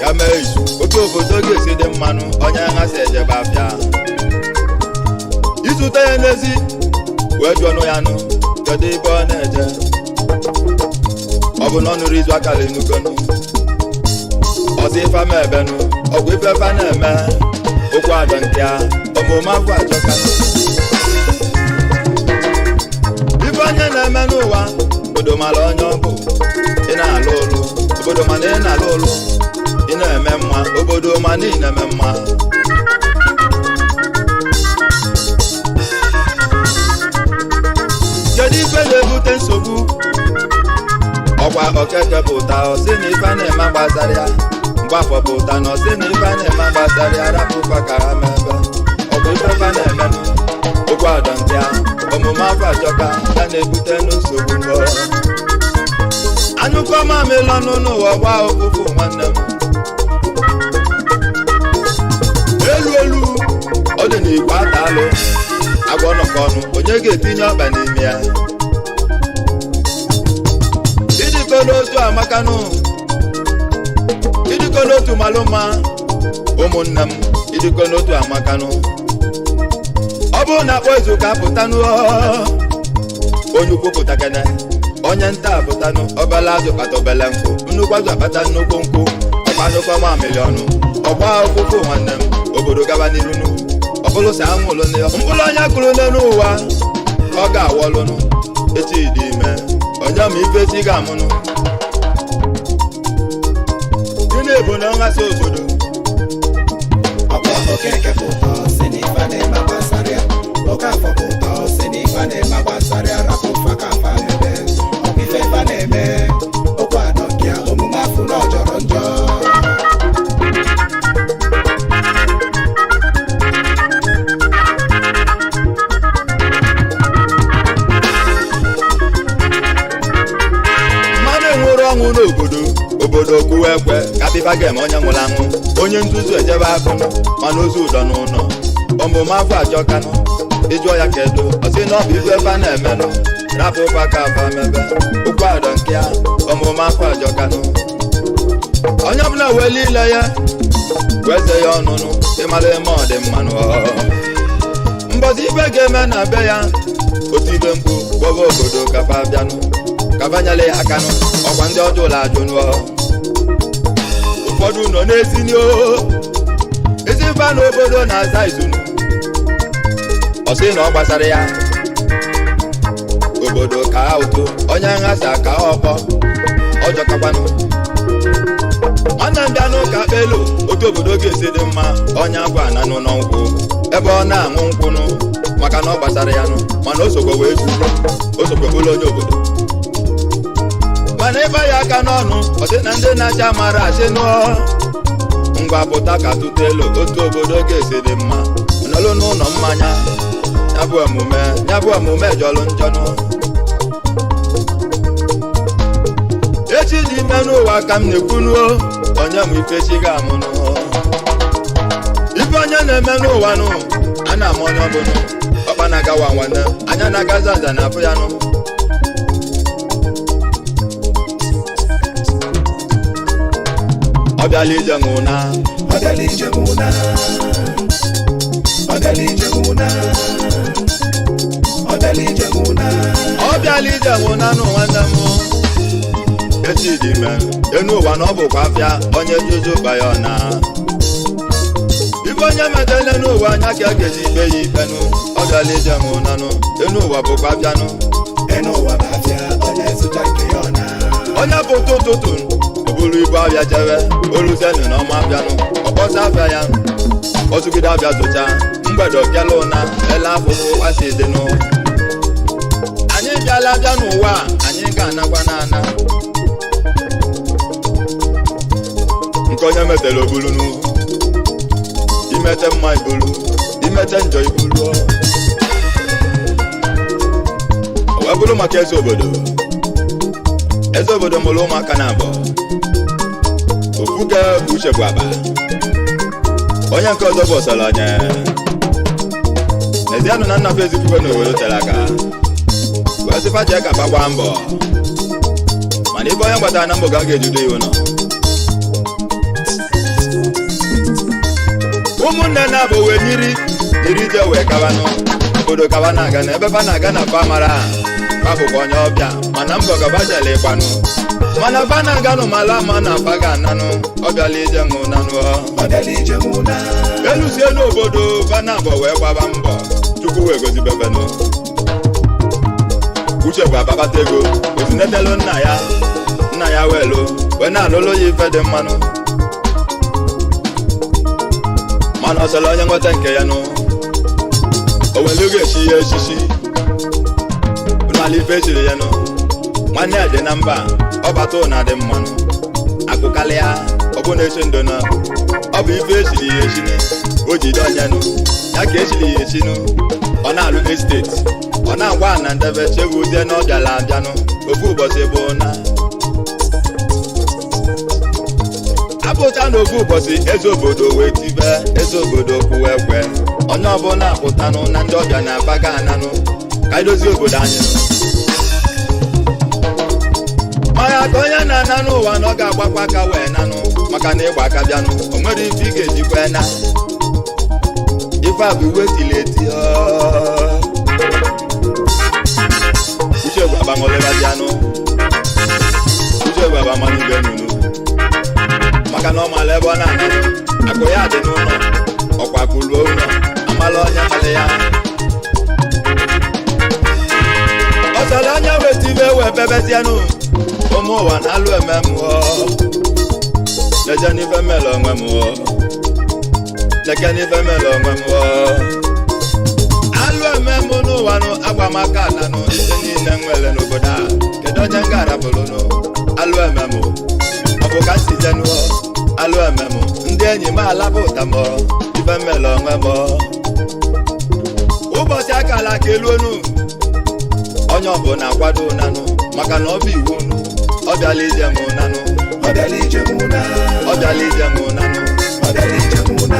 ya mee izu oke obodo ga-esi dị mmanụ onye nhasi ejebe afịa izute ya n'ezi wee jụọnụ ya nụ kedu ebe ọ na-eje ọ bụ n'ọnụrụ izu akara enugonu ọzọ ife ama ebenu ọgwụ ife efe na-eme okwu adọ nke ya omume afọ achọka ife onye na-eme n'ụwa obodo mara onye ọ bụ ị na-alụ ụlụ obodo mana ị na-alụ ụlụ ị na-eme mma obodo mana ị na-eme mma kedu ife na-ebute nsogbu ọkwa okeke pụta ọsị na ife na-eme gbasara ya mgbafọ pụta na ọsị na ife na-eme gbasara ya rapụ ụfa ka ha mebe ọkwa ife fa na-eme okwu adọ nke ya omume afọ achọka ya na-ebute nsogbu mbọ anyụkọ mamịlọ n'ụwa gba ụfụfụ nwanne m elu elu dị n'igwe ata alụ agwọ nọkọ ọnụ onye ga-etinye ọkpa n'ime ya idikọ n'otu amakanụ idikọ n'otu malụma ụmụnne m idikọ n'otu amakanụ ọ bụrụ na akpọ ezu ka apụtanụ onye ukwu pụtakene onye nta apụtanụ obele azụ kpata obele nkụ nnukwu azụ akpata nnukwu nkụ ọkpanụkọ mamịlị ọnụ ọgba ụkwụkwụ nwanne m obodo gaba n'iru ọbụlụsị anwụlụ mkpụrụ onye kụrụ n'elu ụwa ọ ga-awọlụnụ echi dị ime onye ma ife chi ga-amụnụ gịnị bụ na nghasị obodo ọkwa okeke bụ ụtọ si n'ife na-eme gbasara oke afọ bụ ụtọ si n'ife na-eme gbasara rapụ faka afa ebe ife fa na-eme okwu anọkịa omume afụ na ọjọrọ njọ ọnwụ n'obodo obodo kwuwe ekwe kapịba ga-eme onye nwụrụ anwụ onye nzuzu ejebe akụnụ mana ozu ụdọ n'ụlọ ọmụmụ afọ ajọkanụ ịjụọ ya kedu ọsị na ọ bụ ife ebe a na-emenụ rapụ ụkwa ka afa mebe ụkwụ adọ nke ya ọmụmụ afọ ajọkanụ onye ọbụla weli ile ya weze ya ọnụnụ ịmara eme ọ dị mmanụ mbọzi ife ga-eme na be ya otu ibe mkpu gbọba obodo kapa bịanụ kabanyele ya akanụ ọkwa ndị ọjọọ ụlọ ajụ nụọ ụfọdụ nọ n'ezini ezi mba n'obodo na-aza izunu ọsị na ọ gbasara ya obodo ka ụtụ onye nghasa ka ọkpọ ọjọkakwanụ nwanne m bịanụ ka kpelu otu obodo ga-esi dị mma onye abụ ananụ n'nkwụ ebe ọ na-aṅụ nkwụnụ maka na ọ gbasara ya nụ mana o sokwa wee zuo o sokwa bụrụ onye obodo mana ịba ya aka n'ọnụ ọ sị na ndị na-acha mara achị nụọ ngwa pụta ka tụta elu otu obodo ga-esi dị mma nọlụ n'ụlọ mmanya ya bụ omume jọlụ njọnụ echi dị ime n'ụwa ka m na-ekwunuo onye m ife chi ga-amụnụ ife onye na-eme n'ụwa nụ a na-ama onye ọbụnụ ọkpa na-agawa nwanne anya na-agaza aza na afụ ya nụ ọbịala ije nwụna ọbịala ije nwụna ọbịala ije nwụna ọbịala ije nwụna ọbịala ije nwụna nụ nwanne m echi dị ime enu ụwa na ọ bụkwa afịa onye juju baya ọna ife onye metele n'ụwa anya ka a ga-eji ikpe ya ikpenụ ọbịala ije nwụnanụ enu ụwa bụkwa afịanụ enu ụwa bụ afịa onye zụta nke ya ọna onye bụ ụtụtụ oburu ibu abịa jebe oluzenu na ọma abịanụ ọkpọsa abịa ya ọtụgide abịa zụcha mgbede ọbịala ụna ele afụfụ asị dịnụ anyị bịala abịa n'ụwa anyị ga-anakwa n'ana nke onye metere obulu n'ugwu imete mma ibulu imete njọ ibulu o wee bụrụ maka eze obodo mụrụ ụmụaka na abụọ ofuke bụ uche bụ aba onye nke ọzọ bụ ọsọlọnye ezianụ na nnapụ ezikwe na obodo tere aka wee sịfa jee ka gbagba mbọ mana ife onye gbatara na mbọ ga ga-ejudo iwu nọ ụmụnne na-abụ wee nyiri ije wee kabanụ obodo kaba na-aga na ebe fa na-aga na fa mara bụkwa onye ọbịa mana mbọ gabajala ịkwanụ mana fa na-aganụ mala ma na fa ga-ananụ ọbịala ije nwụnanụ elusie n'obodo fa na-abọ wee gbaba mbọ chukwu wee gozibebenu uche bụ ababata ego ozinetelu nna ya welu wee na-alụlụ ya ife dị mmanụ mana ọsọrọ onye nweta nke ya nụ o welu ga-echi ya echichi n'ala ife echiri ya nụ nwanne ya dị na mba ọ bata ụna dị mmanụ akụkalịa ọ bụ na-eche ndo na ọ bụ ife echiri ya echini o jide onye nụ ya ka echiri ya echinụ ọ na-alụ esteti ọ na-agwa na ndebe chebuzie na ọ bịala abịanụ ofu ụbọchị bụ na apụta n'ofu ụbọchị eze obodo wee tibe eze obodo kwuwe ekwe onye ọbụla pụtanụ na ndị ọbịa na-abaga ananụ ka anyị dozie obodo anyị maya ka onye na-ana n'ụwa na ọ ga-agbakwa aka wee nanụ maka na ịgba aka bịanụ o nwere ife ị ga-ejikwa na ife a bụ iwe tili eti uche gwaba ṅụlịbazianụ uche gwaba manụ ibe nunu maka na ọ mala ebe ọ na-ananụ akụ ya dị n'ụlọ ọkwa kụluo ụlọ amala onye mali ya ọ sọrọ onye wetibe wee bebezianụ ụmụ ụwa na-alụ eme mmụọ leje n'ife mele onwe mmụọ leke n'ife mele onwe mmụọ alụ eme mmụ n'ụwa nụ agbamaka nanụ ife niile nwere n'obodo a kedu onye nga arapụrụnụ alụ eme mụ ọ bụ ka m si jenụọ alụ eme mụ ndị enyi m alapụ ụta mọ ife mele onwe mọ ụbọchị akala ka eluonu onye ọbụla akwado nanụ maka na ọ bụ iwu nụ ọ bịala ije mụ nanụ ọ bịala ije mụ na ọ bịala ije mụ nanụ ọ bịala ije mụ na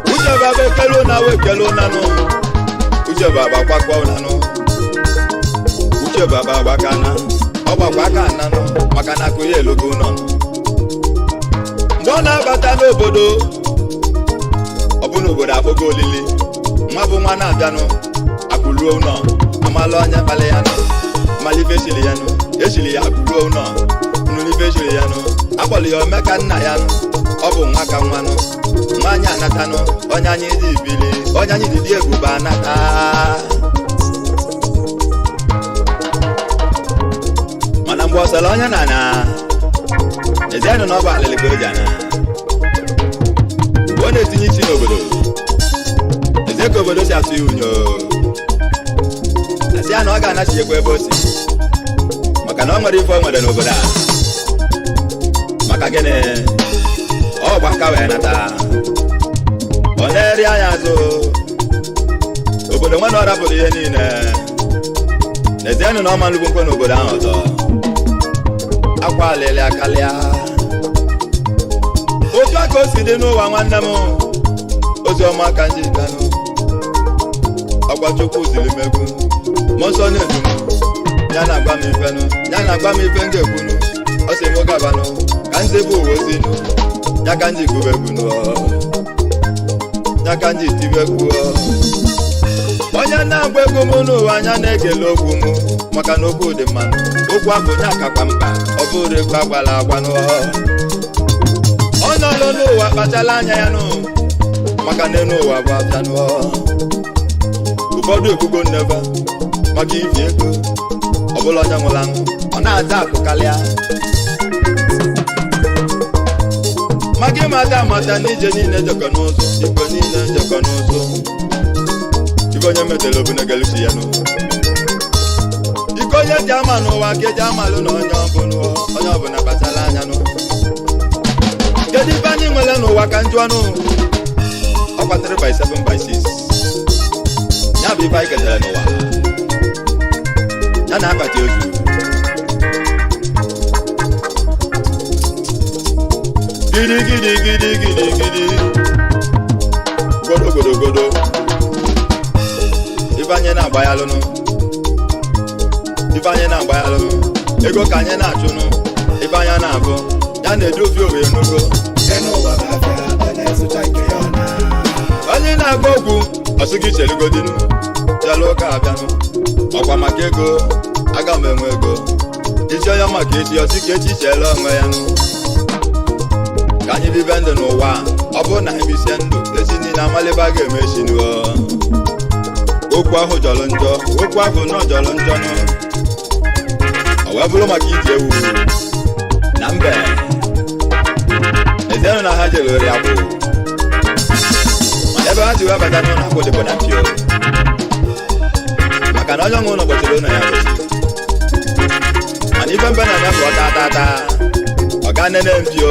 uche baba ekelu na wekelu nanụ uche baba kwakwa nanụ uche baba gbakana ọ gbakwa aka nanụ maka na akụ ya elogo nọ mgbe ọ na-abata n'obodo ọ bụ n'obodo akpọgo olili nwa bụ nwa na-abịanụ akụluo ụlọ amala onye kpali ya nụ malife echili ya nụ echili ya akụluo ụlọ nnulife echili ya nụ akpọli ya omeka nna ya nụ ọ bụ nwa ka nwanụ nwa anyị anatanụ onye anyị dị ibili onye anyị dịdị ebube anata mana mgbe ọsọrọ onye na ezienụ na ọ bụ alịlị ka o ji ana mgbe ọ na-etinye isi n'obodo eze ka obodo si asụ ya unyo asị ya na ọ ga-anachiekwa ebe o si maka na ọ nwere ife o nwere n'obodo a maka gịnị ọ gba aka wee nata ọ na-eri anya azụ obodo nwe na ọ rapụrụ ihe niile n'ezienụ na ọ ma nlugbu nkwe n'obodo ahụ ọzọ akwa alịlị akalịa otu aka o si dị n'ụwa nwanne m ozi ọma ka nji ganụ ọgwa chukwu ziri m egwu mmụọ nsọ na-edu m ya na-agba m ifenụ ya na-agba m ife m ga-ekwunu ọ sị m gabanụ ka nze bụ uwe ozinu ya ka nji gụba egwu nụọ ya ka nji tibe egwu onye na-agba egwu m n'ụwa anya na-egele okwu m maka na okwu dị mmanụ okwu ahụ onye akakwa mkpa ọ bụrụ egwu agbala agwa nụọ ọ nọlụ n'ụwa kpachala anya ya nụ maka na enu ụwa bụ abịa nụọ ụfọdụ ekwugo nneba maka ibi ego ọbụla onye nwụrụ anwụ ọ na-aza akụ karịa maka ịmata amata n'ije niile jekọ n'ụzọ iko niile jekọ n'ụzọ ibe onye metela obunegelusi ya nụ iko onye ji ama n'ụwa ka eji amalụ na onye ọbụla kpachala anya nụ kedu ife anyị nwere n'ụwa ka njụ ọnụ ọkwa 3x7x6 ya bụ ife anyị ketara n'ụwa ya na akpati ozu gidi gidi gidi gidi gidi godo godo godo ife anyị na-agba ya lụnụ ife anyị na-agba ya lụnụ ego ka anyị na-achụnụ ife anyị na-abụ ya na-edu ofi owe n'ogo onye na-agba okwu ọsị gị chelugodinu jelu ụka abịanụ ọkwa maka ego aga m enwe ego isi onye maka echi ọsị ka echi cheele onwe ya nụ ka anyị bibe ndụ n'ụwa ọ bụrụ na anyị bisie ndụ esi niile amalịba ga-emechi n'ụọ okwu ahụ jọrọ njọ okwu ahụ nọ jọrọ njọ nụ ọ wee bụrụ maka iji ewu na mbe ezienụ na ha jelere ya bụ mana ebe ha ji wee bata n'ụlọ akwụ dịbụ na mpio maka na onye ọṅụ ụlọ gbochiri ụlọ ya gbochi mana ife mbe na-eme ka ọ taa ọ ga nene mpio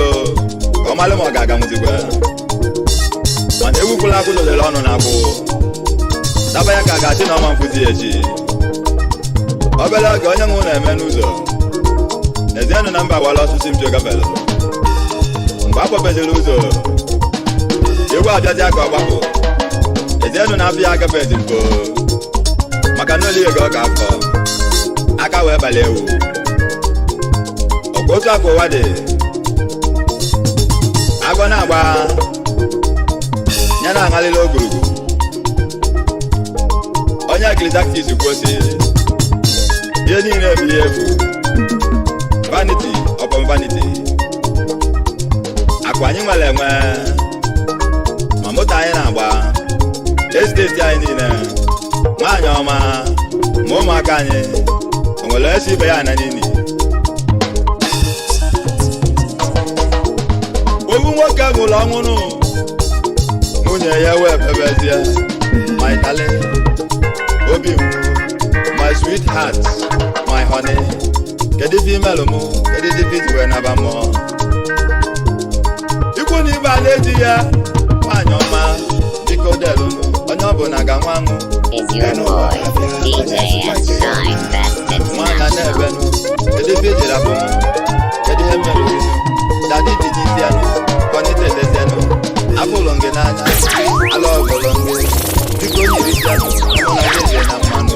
ka ọ malụ ma ọ ga-aga nwụzigwe mana ewukwula akwụ lolere ọnụ na akwụ daba ya ka ga-achị na ọma mfụzi echi obere oge onye nwụ na-eme n'ụzọ n'ezienụ na mba gbara ọsụsị mpi ogafere mgbe akpọpeziri ụzọ egwu abịazi aka ọgbapụ ezienụ na afọ ya agafezi mpo maka na oli ego ọ ga-afọ aka wee bala ewu ọkwa otu aka ụwa dị agwọ na-agba ya na-aṅalịla ogologo onye Ecclesiastes kwuosi ihe niile bụ ihe efu vanity upon vanity akwa anyị nwere enwe ma moto anyị na-agba esteti anyị niile nwaanyị ọma ma ụmụaka anyị o nwere esi ibe ya na nini owu nwoke nwụrụ ọnwụnụ nwunye ya wee bebezie my darling obi m my sweetheart my honey kedu ife imelụ mụ kedu ife iji wee naba mmụọ ikwu na ibe a na-eji ya nwaanyị ọma biko delụnụ onye ọbụla ga-nwa aṅụ Is your boy, DJ S. Shine Best nwaanyị na-ebenụ kedu ife ijiri abụ m kedu ihe mmelụ dadi dijizianụ kọnite edezianụ abụlụ gị n'anya ala ọbụlụ gị biko nyirizianụ mụ na gị na mmanụ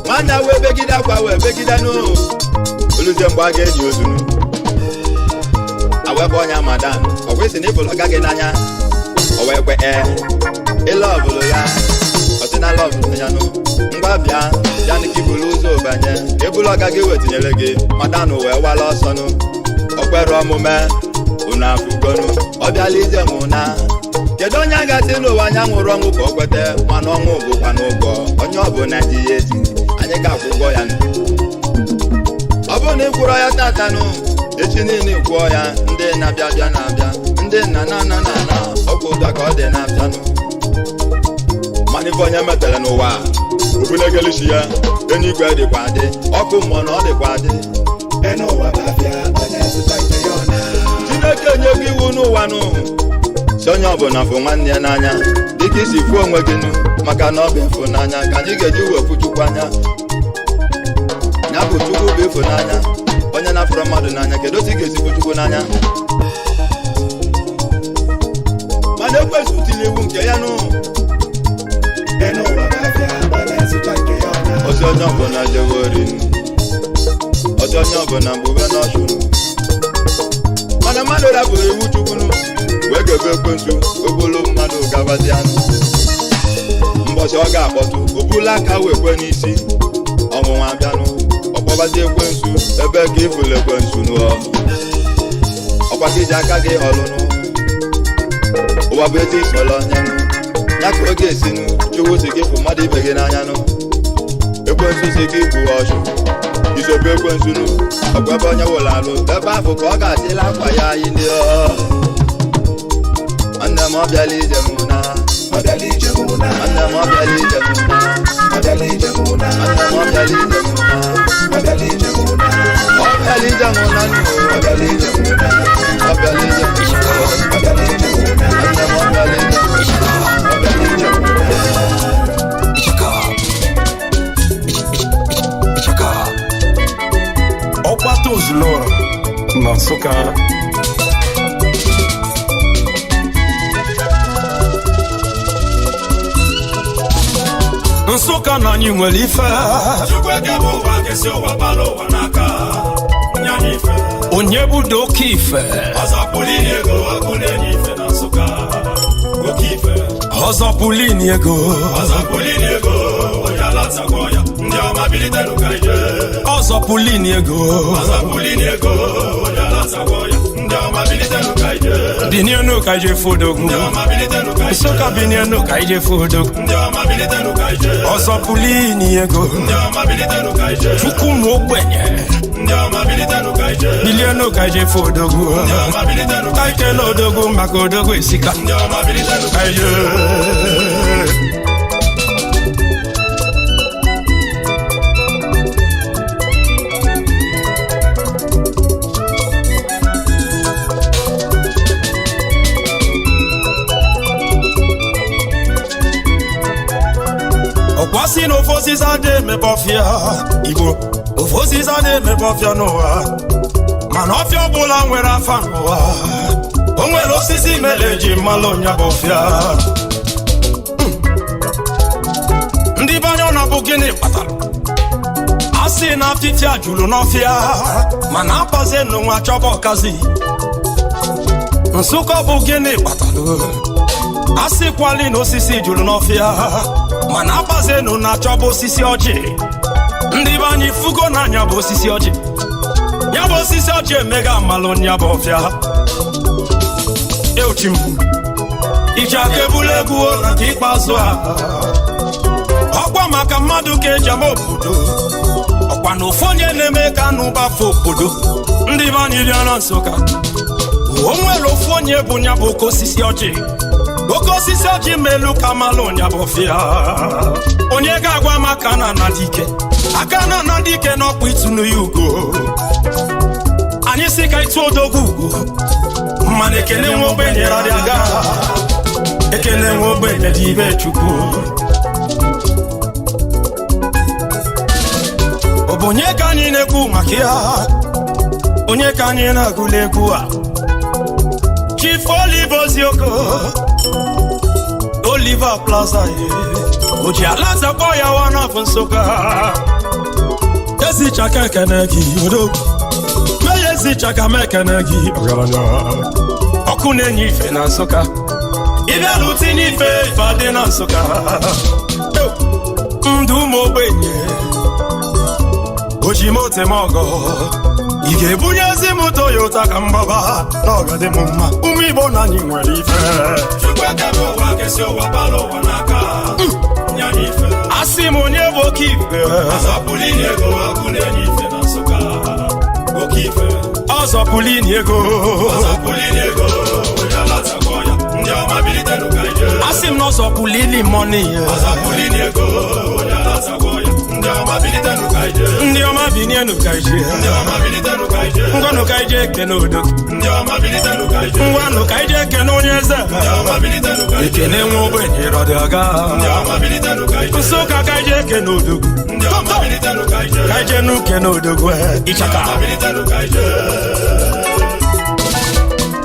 nwaanyị wee begide akwa wee begidenụ oluzie mgbe a ga-eji ozunu awebe ọnya madan ọkwa isi na ịbụlụ gaghị n'anya o wee kwe ịla ọbụlụ ya ọdịnala ọbụlụ ya nụ ngwa bịa ya na ka ibulu ụzọ banye ka ebulu ọga gị wetinyere gị madanụ wee wala ọsọnụ okwere omume unu afụgonu ọ bịala ije mụ na kedu onye a ga-asị n'ụwa anya nwụrụ ọnwụ ka o kwete mana ọnwụ bụkwa n'ụgwọ onye ọbụla ji ya eji anyị ga-akwụ ụgwọ ya ọ bụrụ na ị kwụrọ ya tatanụ echi niile kwụọ ya ndị na-abịa bịa na-abịa ndị nna na ọkwa ụda ka ọ dị na-abịanụ mana ife onye metere n'ụwa obulegelishi ya enigwe dịkwa adị ọkụ mmụọ na ọ dịkwa adị Chineke enye gị iwu n'ụwa nụ si onye ọbụla fụ nwanne ya n'anya dịka isi fụ onwe gị nụ maka na ọ bụ ịfụnanya ka anyị ga-eji wepụ Chukwu anya ya bụ Chukwu bụ ịfụnanya onye na-afụrụ mmadụ n'anya kedu otu ị ga-esi fụ Chukwu n'anya mana ekwesị tinye iwu nke ya nụ ozi onye ọbụla jewe orinu ozi onye ọbụla mgbube n'ọchụrụ mana mmadụ rapụrụ iwu Chukwunu wee gebe ekwensu obulu mmadụ gabazianụ mbọchị ọ ga-akpọtụ obulu aka wee kwe n'isi ọnwụnwa abịanụ ọkpọbazi ekwensu ebe ka ịfụlụ ekwensu n'ụọ ọkwa ka iji aka gị ọlụnụ ụwa bụ ezi isọrọ onyenụ ya ka ọ ga-esinụ Chukwu si gị fụ mmadụ ibe gị n'anyanụ ekwensu si gị bụ ọchụ isobe ekwensu nụ ọkwa ebe onye wụrụ alụ ebe afọ ka ọ ga-asịla akwa ya anyị ndị nwanne m ọ bịala ije mụ na nwanne m ọ bịala ije mụ na nwanne m ọ bịala ije mụ na ọ bịala ije mụ na ọ bịala ije mụ na ọ bịala ije mụ na ọ bịala ije mụ na nwanne m ọ bịala ije mụ na ọ bịala ije mụ na ọkpata ozulọra na Suka Suka na anyị nwere ife onye budo oke ife ọzọpụlini ego ọzọpụlini ego binienu ka ije fodogwu Suka binienu ka ije fodogwu ọzọpụlini ego chukwu na ogbenye bilienu ka ije fodogwu ka ikele odogwu maka odogwu esika ka ije Kwasi no fosi zade me bofia Igbo ofosi zade me bofia noa mana ofia bula nwere afa noa o nwere osisi meleji malonya bofia ndị banyo na bụ gịnị kpatara asị na afịfịa ajụrụ n'ọfịa mana abazie n'onwe achọba ọkazi Nsụka bụ gịnị kpatara asị kwali na osisi jụrụ n'ọfịa mana abazie nụ na-achọba osisi ọjị ndị be anyị fugo n'anya bụ osisi ọjị ya bụ osisi ọjị emega amalụ nya bụ ọfịa euchim iji aka ebula egwu na ka ikpeazụ a ọkwa maka mmadụ ka eji ama obodo ọkwa na ofu onye na-eme ka anụ gbafọ obodo ndị be anyị bịa na Nsụka o nwere ofu onye bụ nya bụ oke osisi ọjị melu ka malụ nya bụ ọfịa onye ga-agwa maka na anadike aka na anadike n'ọkpụ itunu ya ugo anyị si ka itu odogwu ugo mana ekele nwe ogbenye radịaga ekele nwe ogbenye dị ibe Chukwu ọ bụ onye ka anyị na-ekwu maka ya onye ka anyị na-agụla egwu a Chief Oliver Ozioko Oliver Plaza oji ala zakpọ ya wanafụ Nsụka ezichaka ekene gị odogwu mee ezichaka m ekene gị ọgaranya ọkụ na-enye ife na Nsụka ịbịalụ tinye ife adị na Nsụka ndụ ụmụ ogbenye oji motemọgọ ị ga-ebunye ezi m Toyota ka mgbaba na ọgadị m mma ụmụ Igbo na anyị nwere ife asị m onye bụ oke ife ọzọpụlini ego asị m na ọzọpụlini mọni ndị ọma binienu ka ije ngwanụ ka ije ekene udo ngwanụ ka ije ekene onye eze ekene nwe ogbenye radịaga Nsụka ka ije ekene udo ka ije n'ukene odogwu ịchaka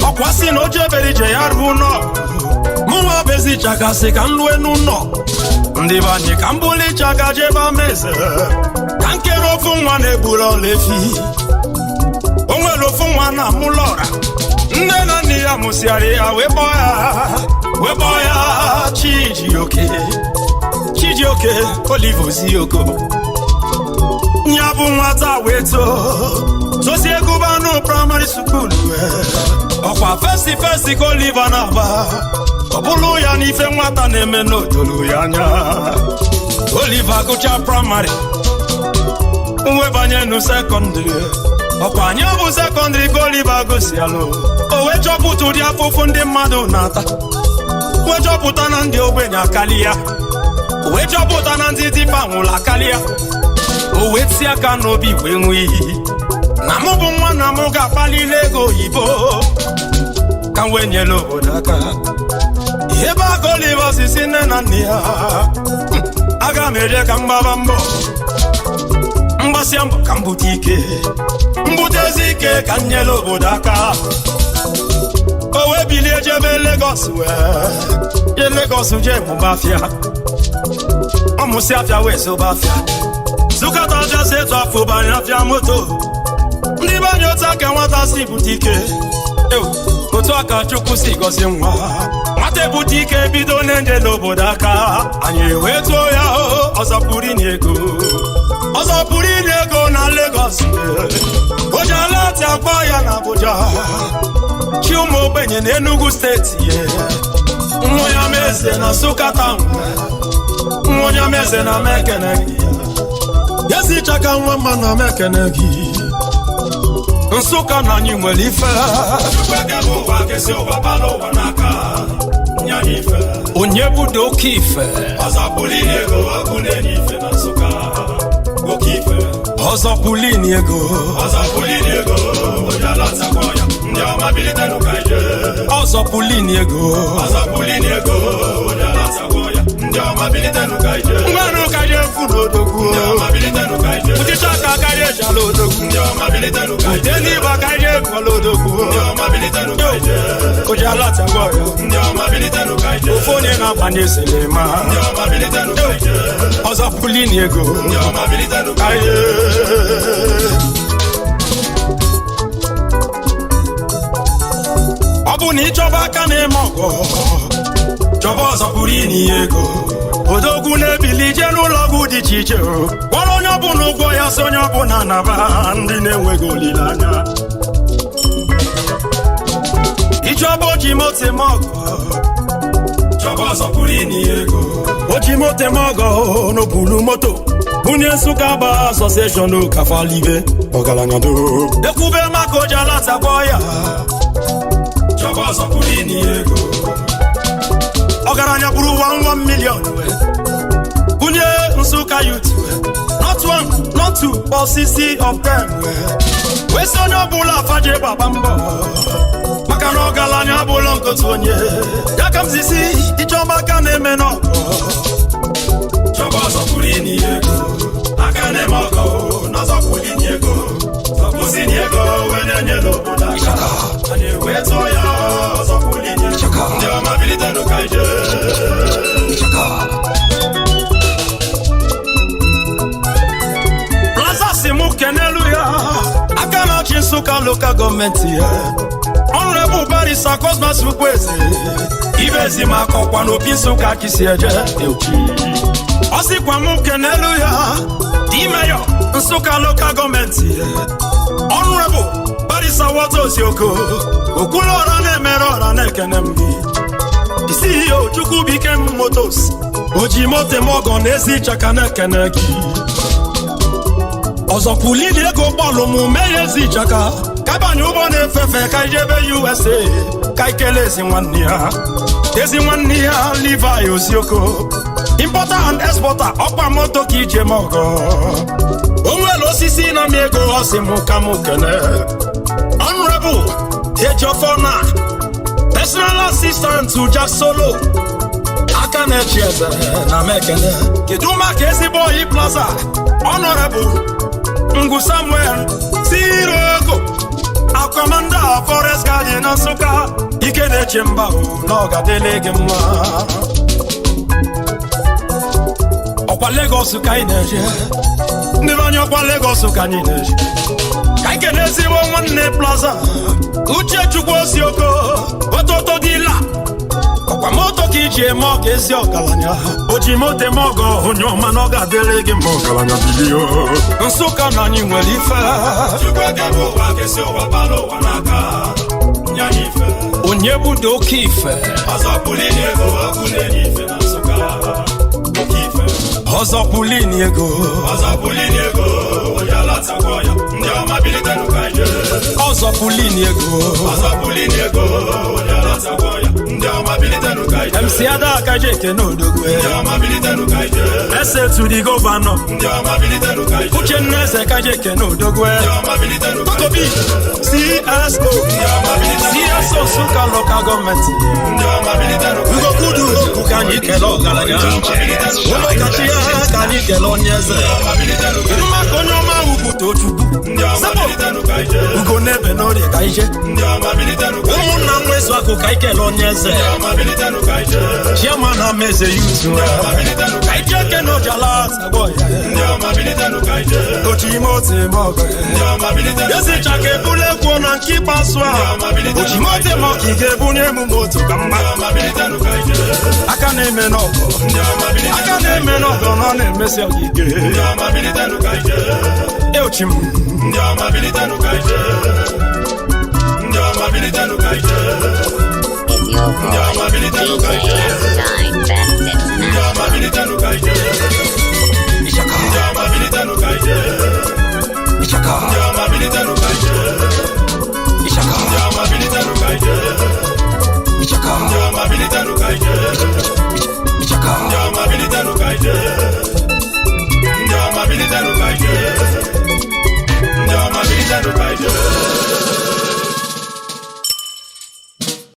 ọkwa sị na oje ebere ije ya ruo ụlọ mụnwa bụ ezi chakasị ka m lue n'ụlọ ndị be anyị ka m bụrụ ịchaka jebe amaeze ka nkere ofu nwa na-egburu ọla efi o nwere ofu nwa na-amụlọ ọra nne na nne ya mụsịara ya wee kpọọ ya Chijioke Oliver Ozioko ya bụ nwata wee tozie gụbanụ praịmarị skuul ọkwa festi ka Oliver na-agba ọ bụrụ ya n'ife nwata na-eme n'otolu ya anya Oliver gụcha praịmarị nwebanye nụ sekọndịrị ọkwa anya bụ sekọndịrị ka Oliver gosialụ o wee chọpụta ụdị afụfụ ndị mmadụ na-ata wee chọpụta na ndị ogbenye akali ya o wee chọpụta na ndị dịpa nwụrụ akali ya o wee tie aka n'obi wee nwee iyi na mụ bụ nwa na mụ ga-akpalile ego oyibo ka m wee nyere obodo aka ebe aka Oliver osisi nne na nne ya aga m eje ka m gbaba mbọ mgbasịa mbọ ka m bute ike mbutezi ike ka m nyere obodo aka o wee bilie jebe Lagos jee mụba afịa ọmụsị afịa wee soba afịa zụkọta aja si etu afọ banye afịa moto ndị be anyị otu aka nwata si bute ike otu aka Chukwu si gosi nwa nwata ebute ike bido na-enye n'obodo aka anyị wee tụọ ya ọzọpụlini ego na Lagos o ji ala ati akpọ ya na Abuja chi ụmụ ogbenye na Enugu steeti nwa ya meze na Suka town nwa ya meze na mekene gị yezi chaka nwa mma na mekene gị Nsụka na anyị nwere ife onye budo oke ife ọzọpụlini ego ọzọpụlini ego ngwanụ ka je efu n'odogwu ụdịcha ka karịa eji ala odogwu ụdị n'ibe karịa ego ala odogwu oji ala tagwa ya ofu onye na-agbanye esele ma ọzọ pulini ego ọ bụ na ịchọba aka na-eme ọgọ chọba ọzọ pulini ego odogwu na-ebili jee n'ụlọ ọgwụ dị iche iche gwara onye ọbụla ụgwọ ya so onye ọbụla naba ndị na-enweghị olileanya ịchọba oji moto eme ọgọ chọba ọzọ pulini ego oji moto eme ọgọ n'okpuru moto bunye Nsụka ba asosieshọn kafalibe ọgaranya do ekwube maka oji alata gwa ya chọba ọzọ pulini ego ọgaranya bụrụ 1 million bunye Nsụka youth not one not two but 60 of them wee sị onye ọbụla afaje gbaba mbọ maka na ọgaranya abụla nkotu onye ya ka m zisi ịchọba aka na-eme n'ọgọ chọba ọzọ pulini ego aka na-eme ọgọ n'ọzọ pulini ego zọpụzini ego wee na-enye n'obodo aka anyị wee tụọ ya ọzọ pulini ego ndị ọma bilite n'ụka ije plaza si mụ kenelu ya aka na-achị Nsụka lokal gọọmenti ya ọnụrebụ barisa Cosmas Ukwueze ibezi maka ọkwa n'opi Nsụka kisi eje ọ sịkwa mụ kenelu ya dị meyo Nsụka lokal gọọmenti ọnụrebụ barisa Wọta Ozioko okwulu ọra na-emere ọra na-ekene m gị isi CEO Chukwubike Motos oji moto eme ọgọ na-ezi ịchaka na-ekene gị ọzọ pulini ego bọọlụ mụ mee ya ezi ịchaka kabanye ụgbọ na-efefe ka ijebe USA ka ikele ezi nwanne ya Levi Ozioko importer and exporter ọkwa moto ka ije m ọgọ o nwere osisi na m ego ọsị m ka m kene Honorable Ejofona personal assistant to Jack Solo aka na-echi eze na mekene kedu maka ezigbo oyi plaza Honorable Ngwu Samuel Siroko Akwamanda Forest Garden na Nsụka ike na-eche mba na ọ ga-adịle gị mma ọkwa Lagos ka anyị na-eje ndị banye ọkwa Lagos ka anyị na-eje ka anyị kene ezigbo nwanne plaza Uche Chukwu Ozioko ototo dịla ọkwa moto ka iji eme ọga ezi ọgaranya oji moto eme ọgọ onye ọma na ọ ga-adịrị gị mma ọgaranya bilio Nsụka na anyị nwere ife onye budo oke ife ọzọ pulini ego onye alatakwa ya ndị ọma bilite n'ụka ije ọzọ pulini ego onye alatakwa ya ndị ọma bilite n'ụka ije MC Ada akaje ekene odogwu ndị ọma bilite n'ụka ije ese to the governor ndị ọma bilite n'ụka ije Uchenna eze kaje ekene odogwu ndị ọma bilite n'ụka ije Tokobi CSO ndị ọma bilite CSO Suka local government ndị ọma bilite n'ụka ije ugokudu okwu ka anyị kele ọgaranya ụlọ kachi ya ka anyị kele Onyenze kedu maka onye ọma ugwu Tochukwu ugo n'ebe n'orie ka ije ụmụnna m nwezu akụ ka ikele Onyenze chiama na meze yuzu ka ije kene ojala sagbo ya ochimote mọgọ ezichaka ebule egwu na nke ikpeazụ a ochimote mọgọ ị ga-ebunye m moto ka mma aka na-eme n'ọgọ na ọ na-emesi ọgige euchim ndị ọma bilite n'ụka ije ndị ọma bilite n'ụka ije Is your boy DJ Shine Best ndị ọma bilite n'ụka ije ndị ọma bilite n'ụka ije ndị ọma bilite n'ụka ije ndị ọma bilite n'ụka ije ndị ọma bilite n'ụka ije ndị ọma bilite n'ụka ije